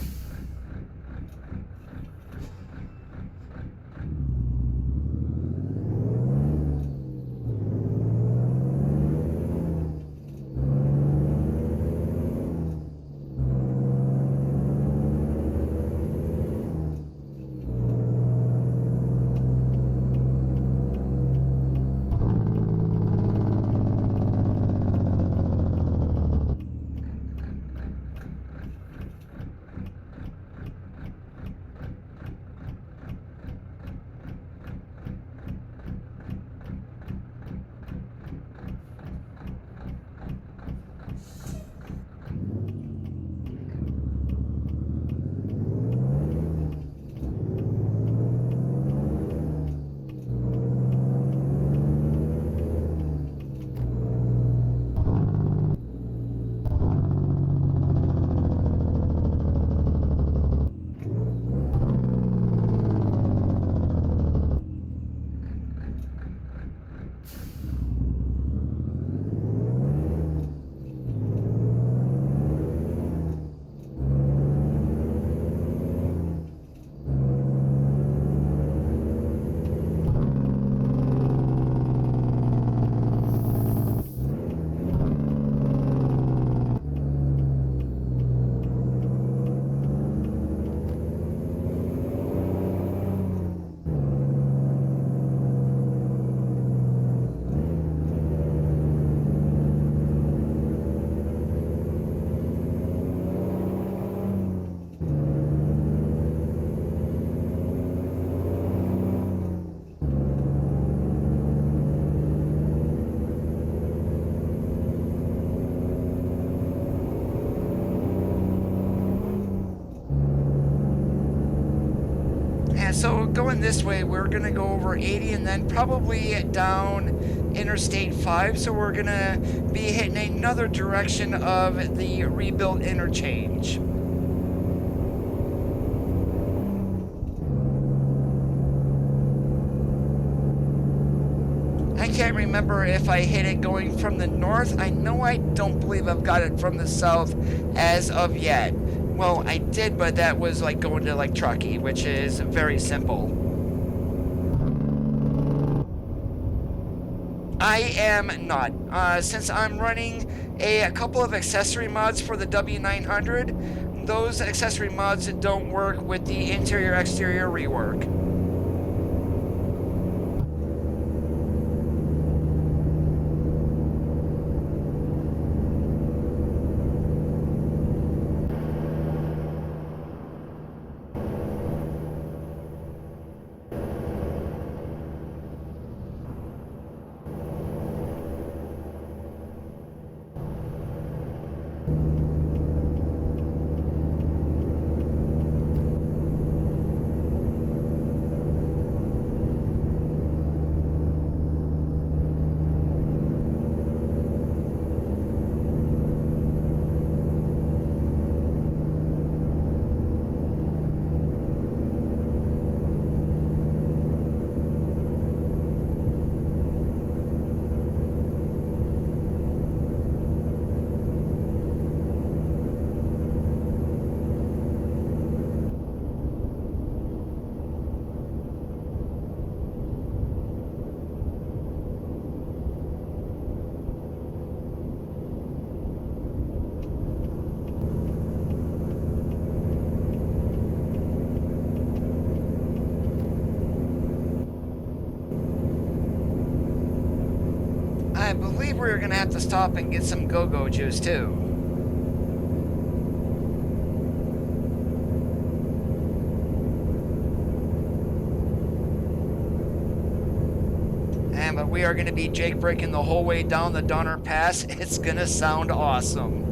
Speaker 1: So going this way, we're going to go over 80 and then probably down Interstate 5. So we're going to be hitting another direction of the rebuilt interchange. I can't remember if I hit it going from the north. I know I don't believe I've got it from the south as of yet. Well, I did, but that was like going to like Truckee, which is very simple. I am not. Since I'm running a couple of accessory mods for the W900, those accessory mods don't work with the interior-exterior rework. I believe we're going to have to stop and get some go-go juice too. we are going to be Jake breaking the whole way down the Donner Pass. It's going to sound awesome.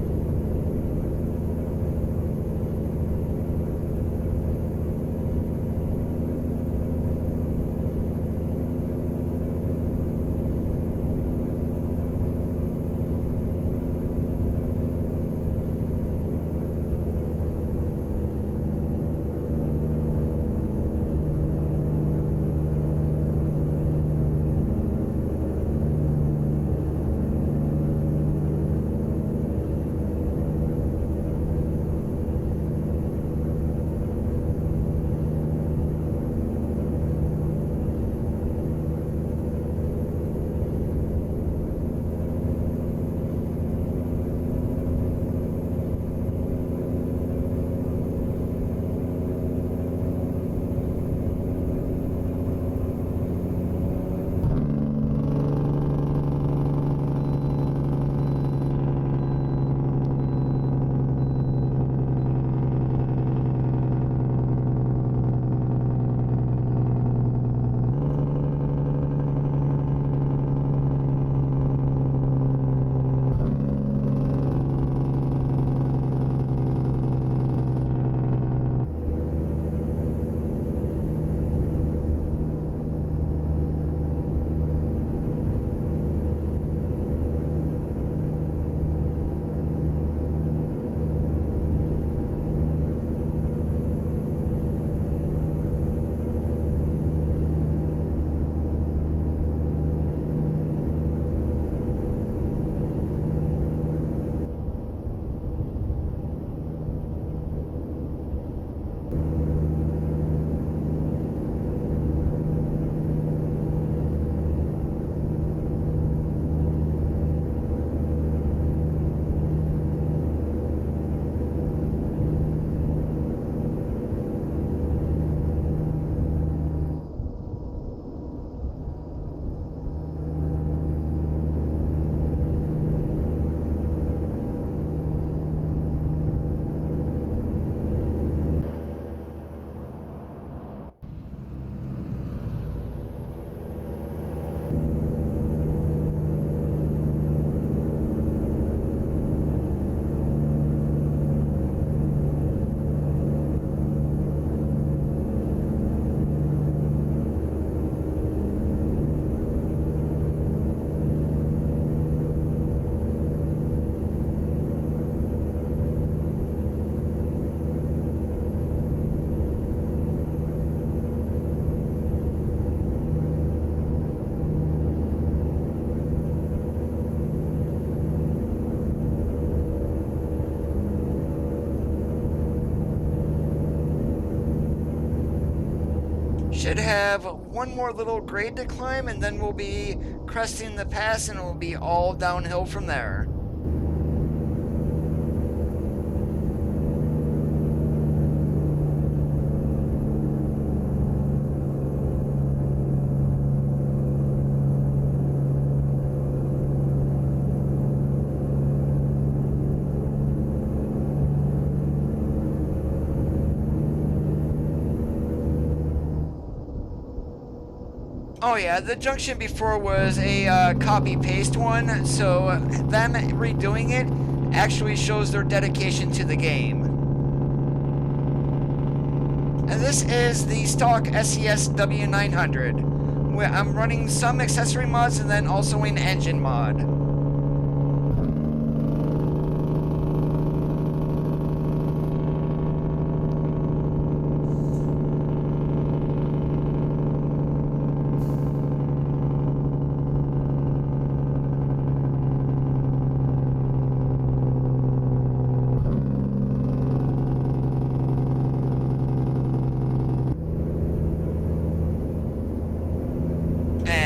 Speaker 1: Should have one more little grade to climb, and then we'll be cresting the pass, and it'll be all downhill from there. Oh yeah, the junction before was a copy-paste one, so them redoing it actually shows their dedication to the game. And this is the stock SES W900. I'm running some accessory mods and then also an engine mod.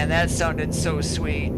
Speaker 1: That sounded so sweet.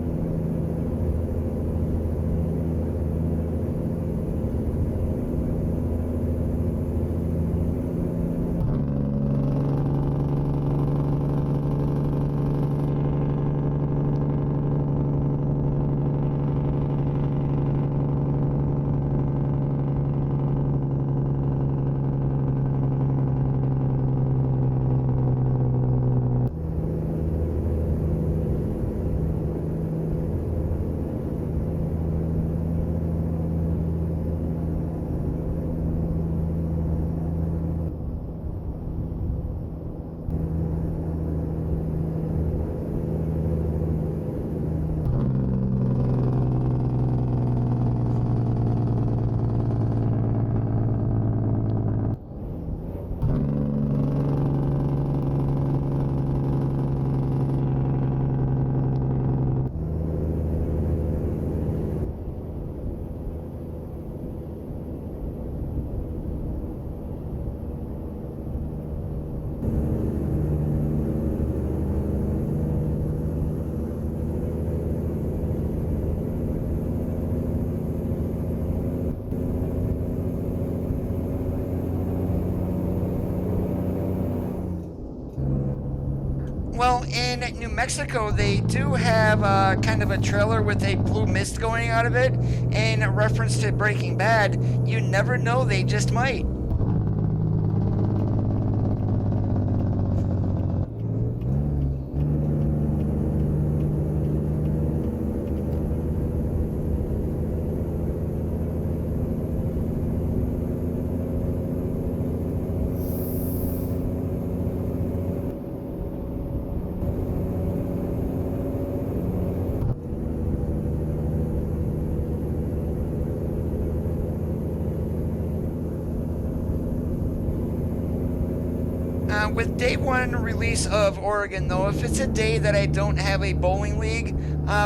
Speaker 1: Well, in New Mexico, they do have kind of a trailer with a blue mist going out of it. In reference to Breaking Bad, you never know, they just might. With day one release of Oregon, though, if it's a day that I don't have a bowling league,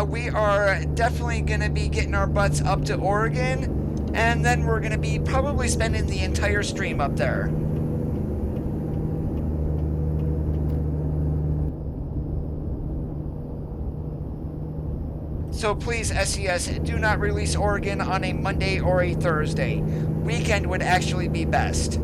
Speaker 1: we are definitely going to be getting our butts up to Oregon, and then we're going to be probably spending the entire stream up there. So please, SES, do not release Oregon on a Monday or a Thursday. Weekend would actually be best.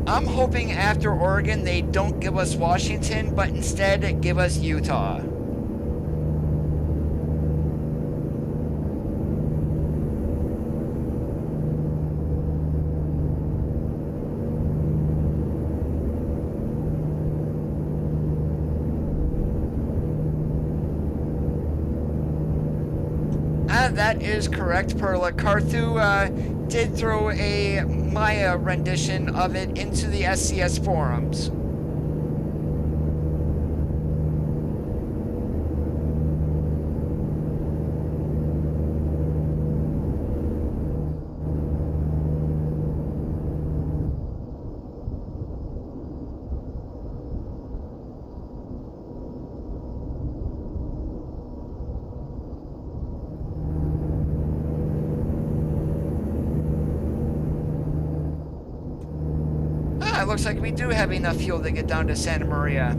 Speaker 1: I'm hoping after Oregon they don't give us Washington, but instead give us Utah. That is correct, Perla. Carthu did throw a Maya rendition of it into the SCS forums. It looks like we do have enough fuel to get down to Santa Maria.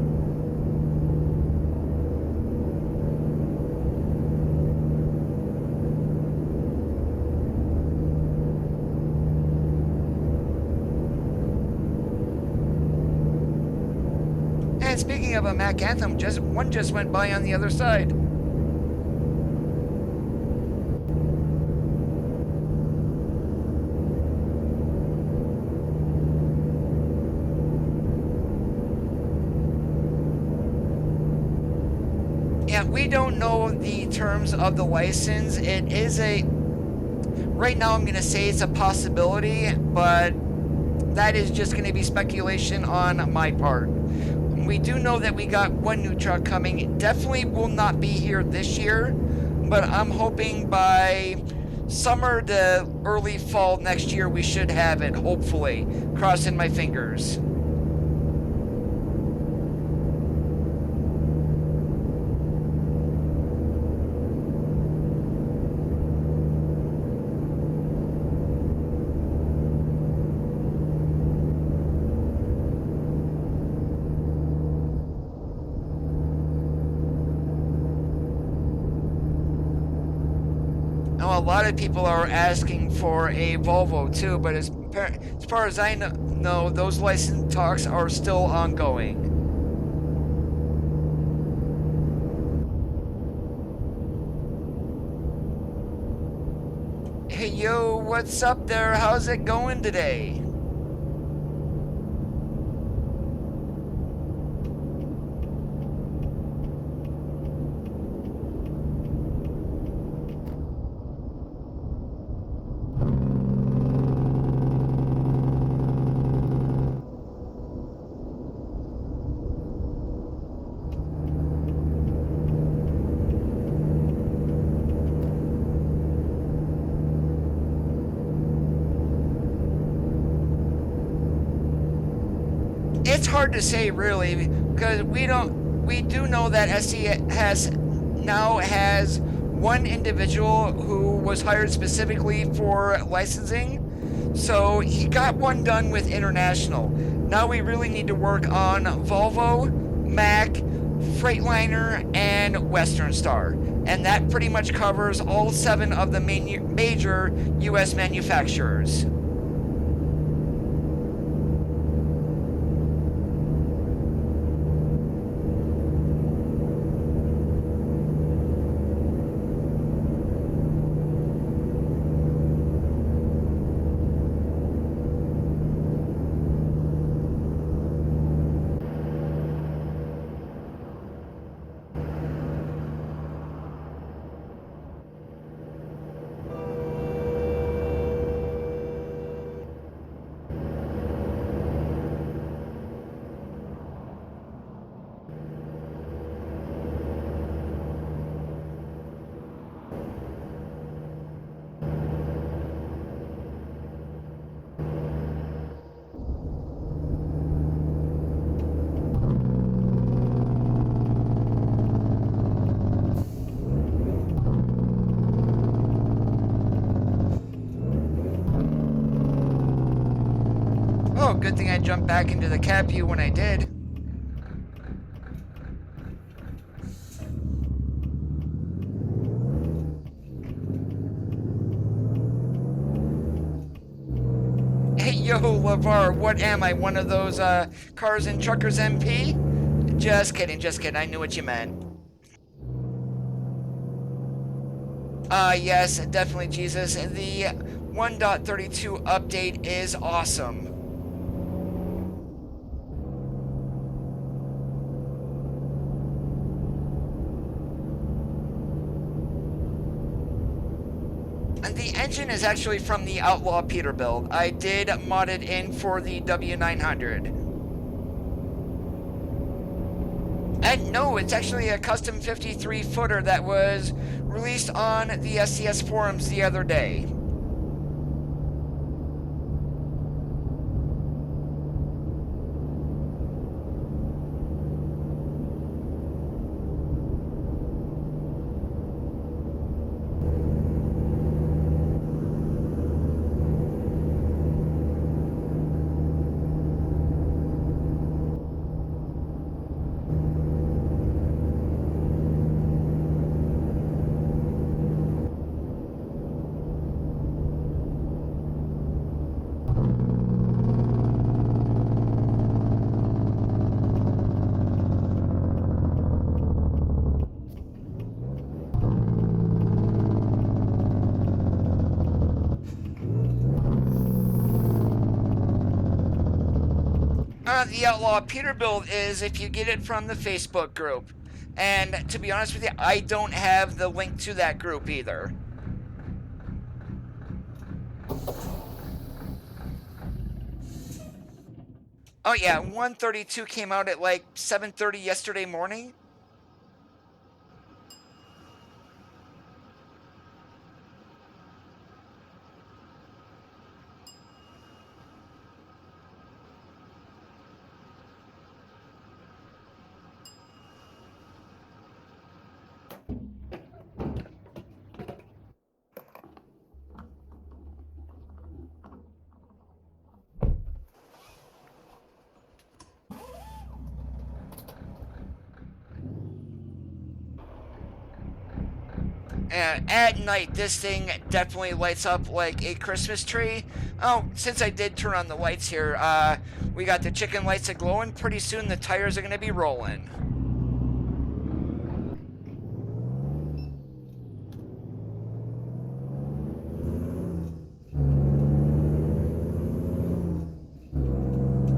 Speaker 1: And speaking of a Mac Anthem, one just went by on the other side. We don't know the terms of the license. It is right now I'm going to say it's a possibility, but that is just going to be speculation on my part. We do know that we got one new truck coming. It definitely will not be here this year, but I'm hoping by summer to early fall next year we should have it, hopefully. Crossing my fingers. A lot of people are asking for a Volvo too, but as far as I know, those license talks are still ongoing. Hey yo, what's up there? How's it going today? hard to say really, because we do know that SC now has one individual who was hired specifically for licensing. So he got one done with international. Now we really need to work on Volvo, Mac, Freightliner, and Western Star. And that pretty much covers all 7 of the major US manufacturers. Oh, good thing I jumped back into the cab view when I did. Hey, yo, LeVar, what am I, one of those Cars and Truckers MP? Just kidding, I knew what you meant. Yes, definitely, Jesus. The 1.32 update is awesome. And the engine is actually from the Outlaw Peterbilt. I did mod it in for the W900. And no, it's actually a custom 53 footer that was released on the SCS forums the other day. The Outlaw Peterbilt is if you get it from the Facebook group. And to be honest with you, I don't have the link to that group either. Oh yeah, 132 came out at like 7:30 yesterday morning. And at night, this thing definitely lights up like a Christmas tree. Oh, since I did turn on the lights here, we got the chicken lights that glowing. Pretty soon the tires are going to be rolling.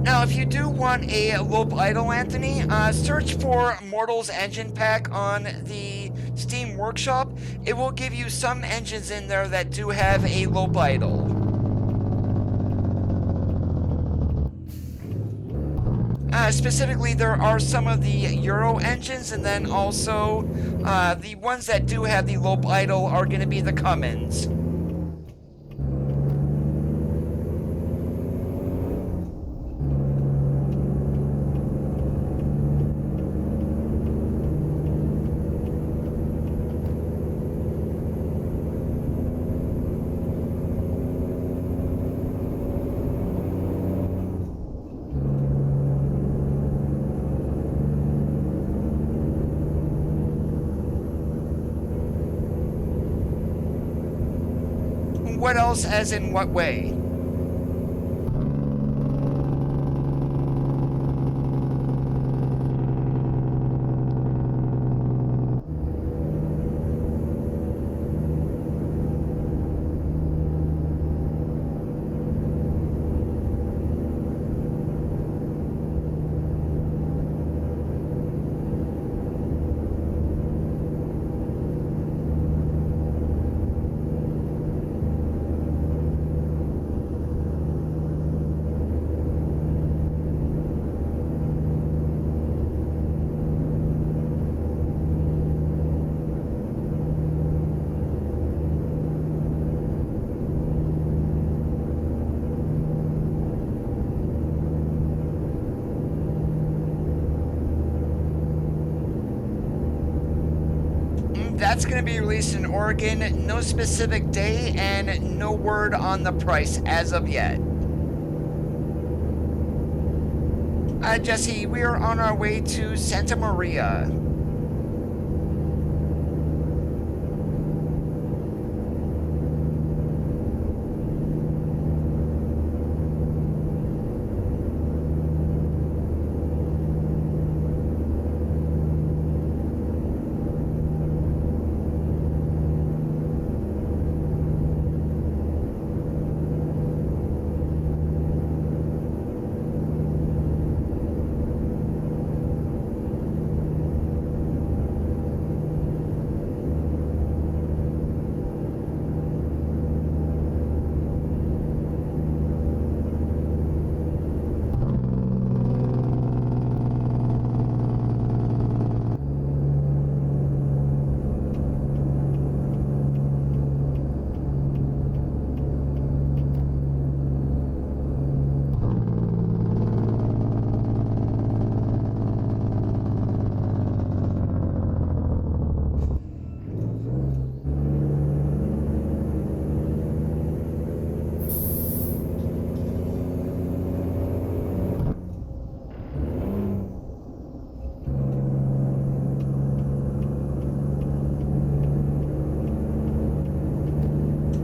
Speaker 1: Now, if you do want a low idle, Anthony, search for Mortal's Engine Pack on the Steam Workshop. It will give you some engines in there that do have a low idle. Specifically, there are some of the Euro engines, and then also the ones that do have the low idle are going to be the Cummins. What else, as in what way? That's going to be released in Oregon. No specific day and no word on the price as of yet. Jesse, we are on our way to Santa Maria.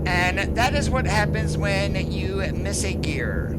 Speaker 1: And that is what happens when you miss a gear.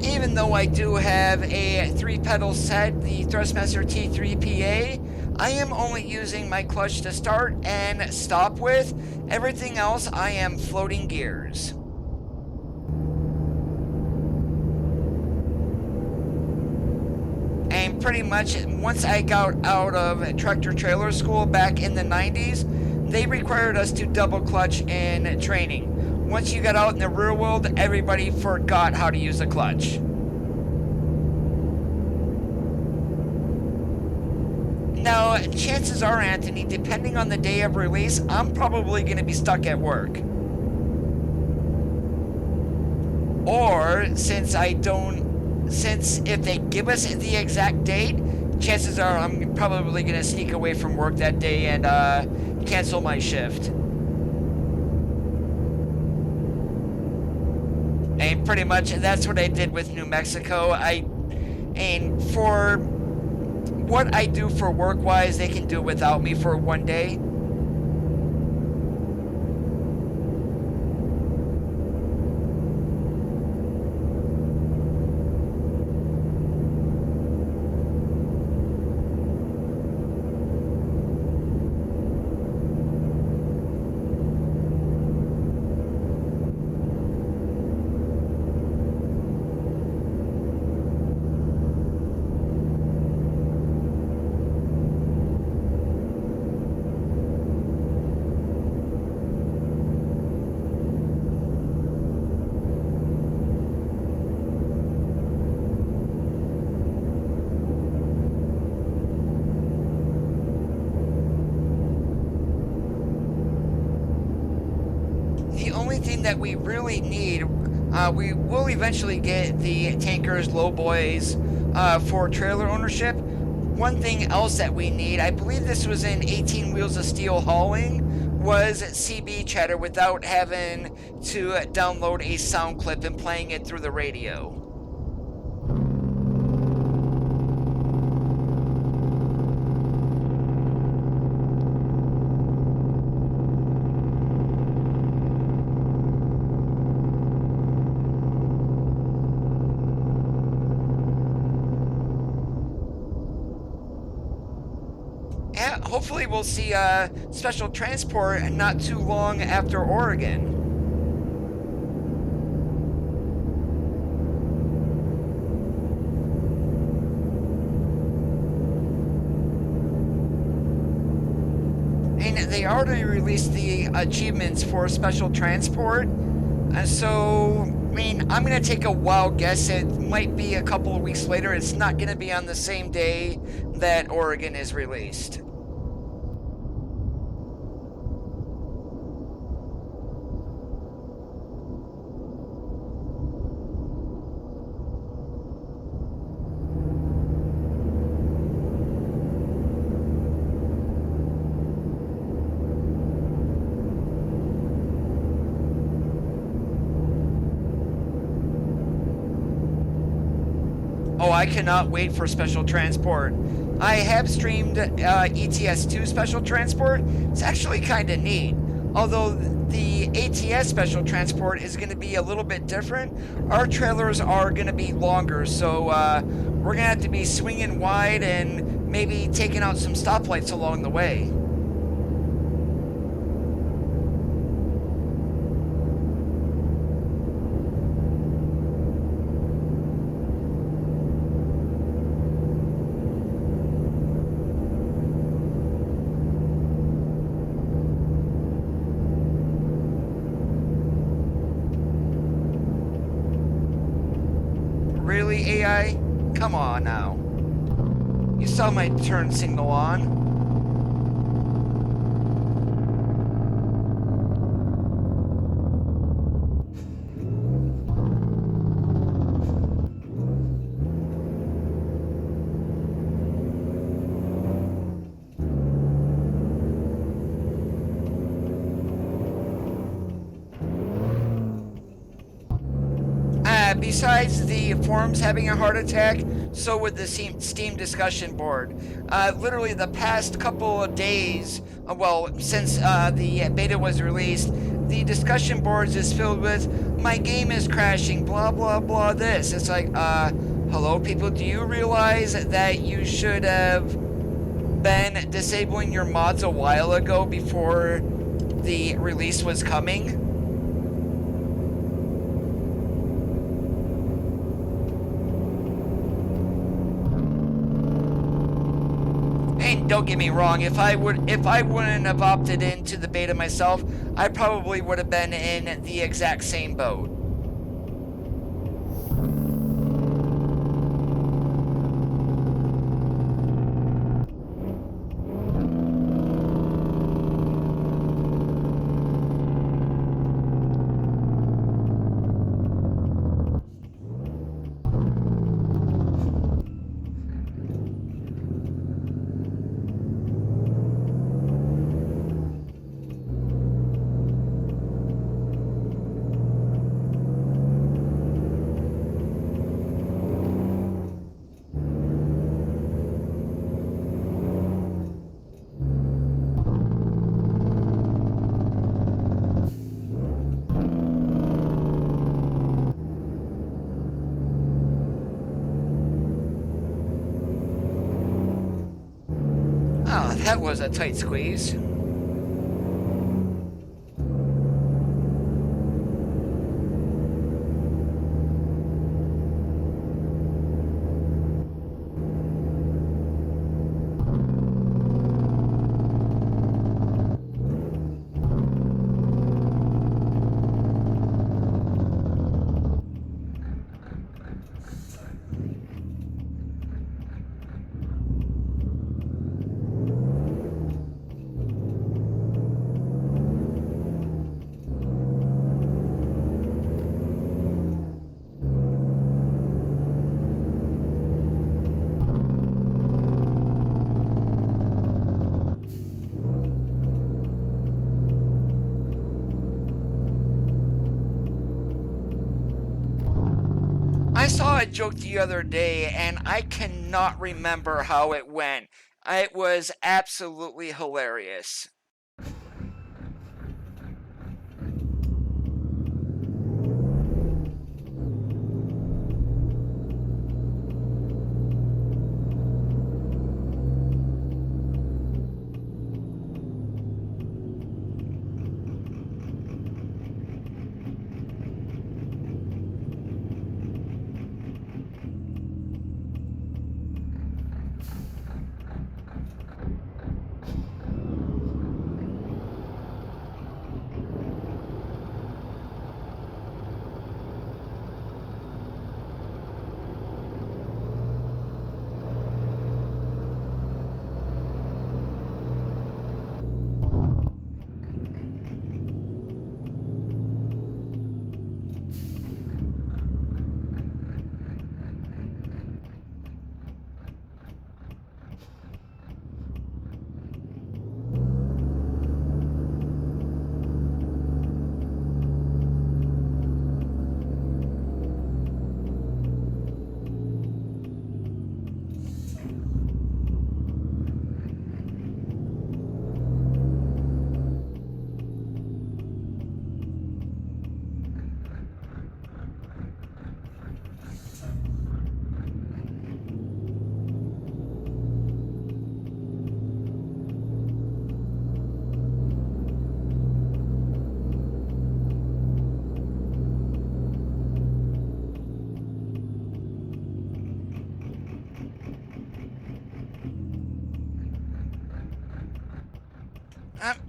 Speaker 1: Even though I do have a 3-pedal set, the Thrustmaster T3PA, I am only using my clutch to start and stop with. Everything else, I am floating gears. And pretty much, once I got out of tractor trailer school back in the 90s, they required us to double clutch in training. Once you got out in the real world, everybody forgot how to use a clutch. Now, chances are, Anthony, depending on the day of release, I'm probably going to be stuck at work. Or, since if they give us the exact date, chances are I'm probably going to sneak away from work that day and cancel my shift. And pretty much that's what I did with New Mexico. And for what I do for work-wise, they can do without me for one day. thing that we really need, we will eventually get the tankers, lowboys for trailer ownership. One thing else that we need, I believe this was in 18 Wheels of Steel Hauling, was CB chatter without having to download a sound clip and playing it through the radio. Yeah, hopefully we'll see special transport not too long after Oregon. And they already released the achievements for special transport, so I mean, I'm gonna take a wild guess. It might be a couple of weeks later. It's not gonna be on the same day that Oregon is released. Oh, I cannot wait for special transport. I have streamed ETS2 special transport. It's actually kind of neat. Although the ATS special transport is going to be a little bit different, our trailers are going to be longer, so we're going to have to be swinging wide and maybe taking out some stoplights along the way. Really, AI? Come on now. You saw my turn signal on. Besides the forums having a heart attack, so would the Steam discussion board. Literally the past couple of days, well, since the beta was released, the discussion boards is filled with, my game is crashing, blah, blah, blah, this. It's like, hello people, do you realize that you should have been disabling your mods a while ago before the release was coming? And don't get me wrong, if I wouldn't have opted into the beta myself, I probably would have been in the exact same boat. That was a tight squeeze. a joke the other day, and I cannot remember how it went. It was absolutely hilarious.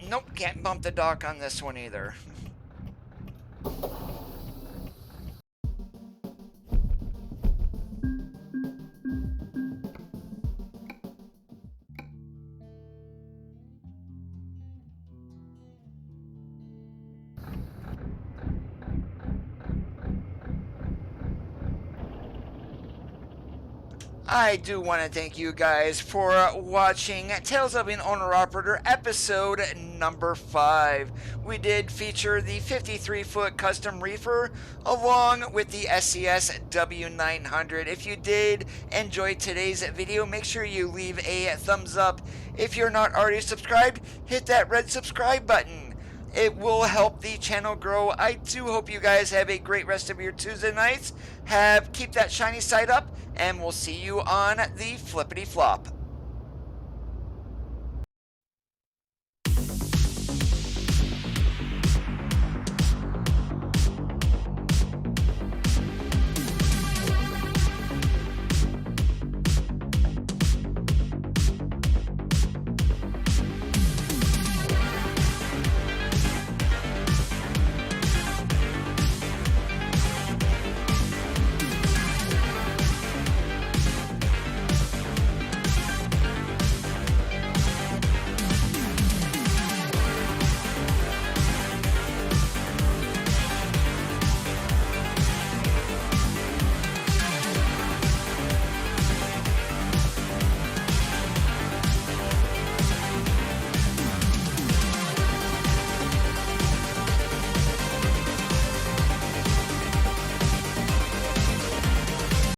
Speaker 1: Nope, can't bump the dock on this one either. I do want to thank you guys for watching Tales of an Owner-Operator episode number 5. We did feature the 53-foot custom reefer along with the SCS W900. If you did enjoy today's video, make sure you leave a thumbs up. If you're not already subscribed, hit that red subscribe button. It will help the channel grow. I do hope you guys have a great rest of your Tuesday nights. Keep that shiny side up, and we'll see you on the flippity flop.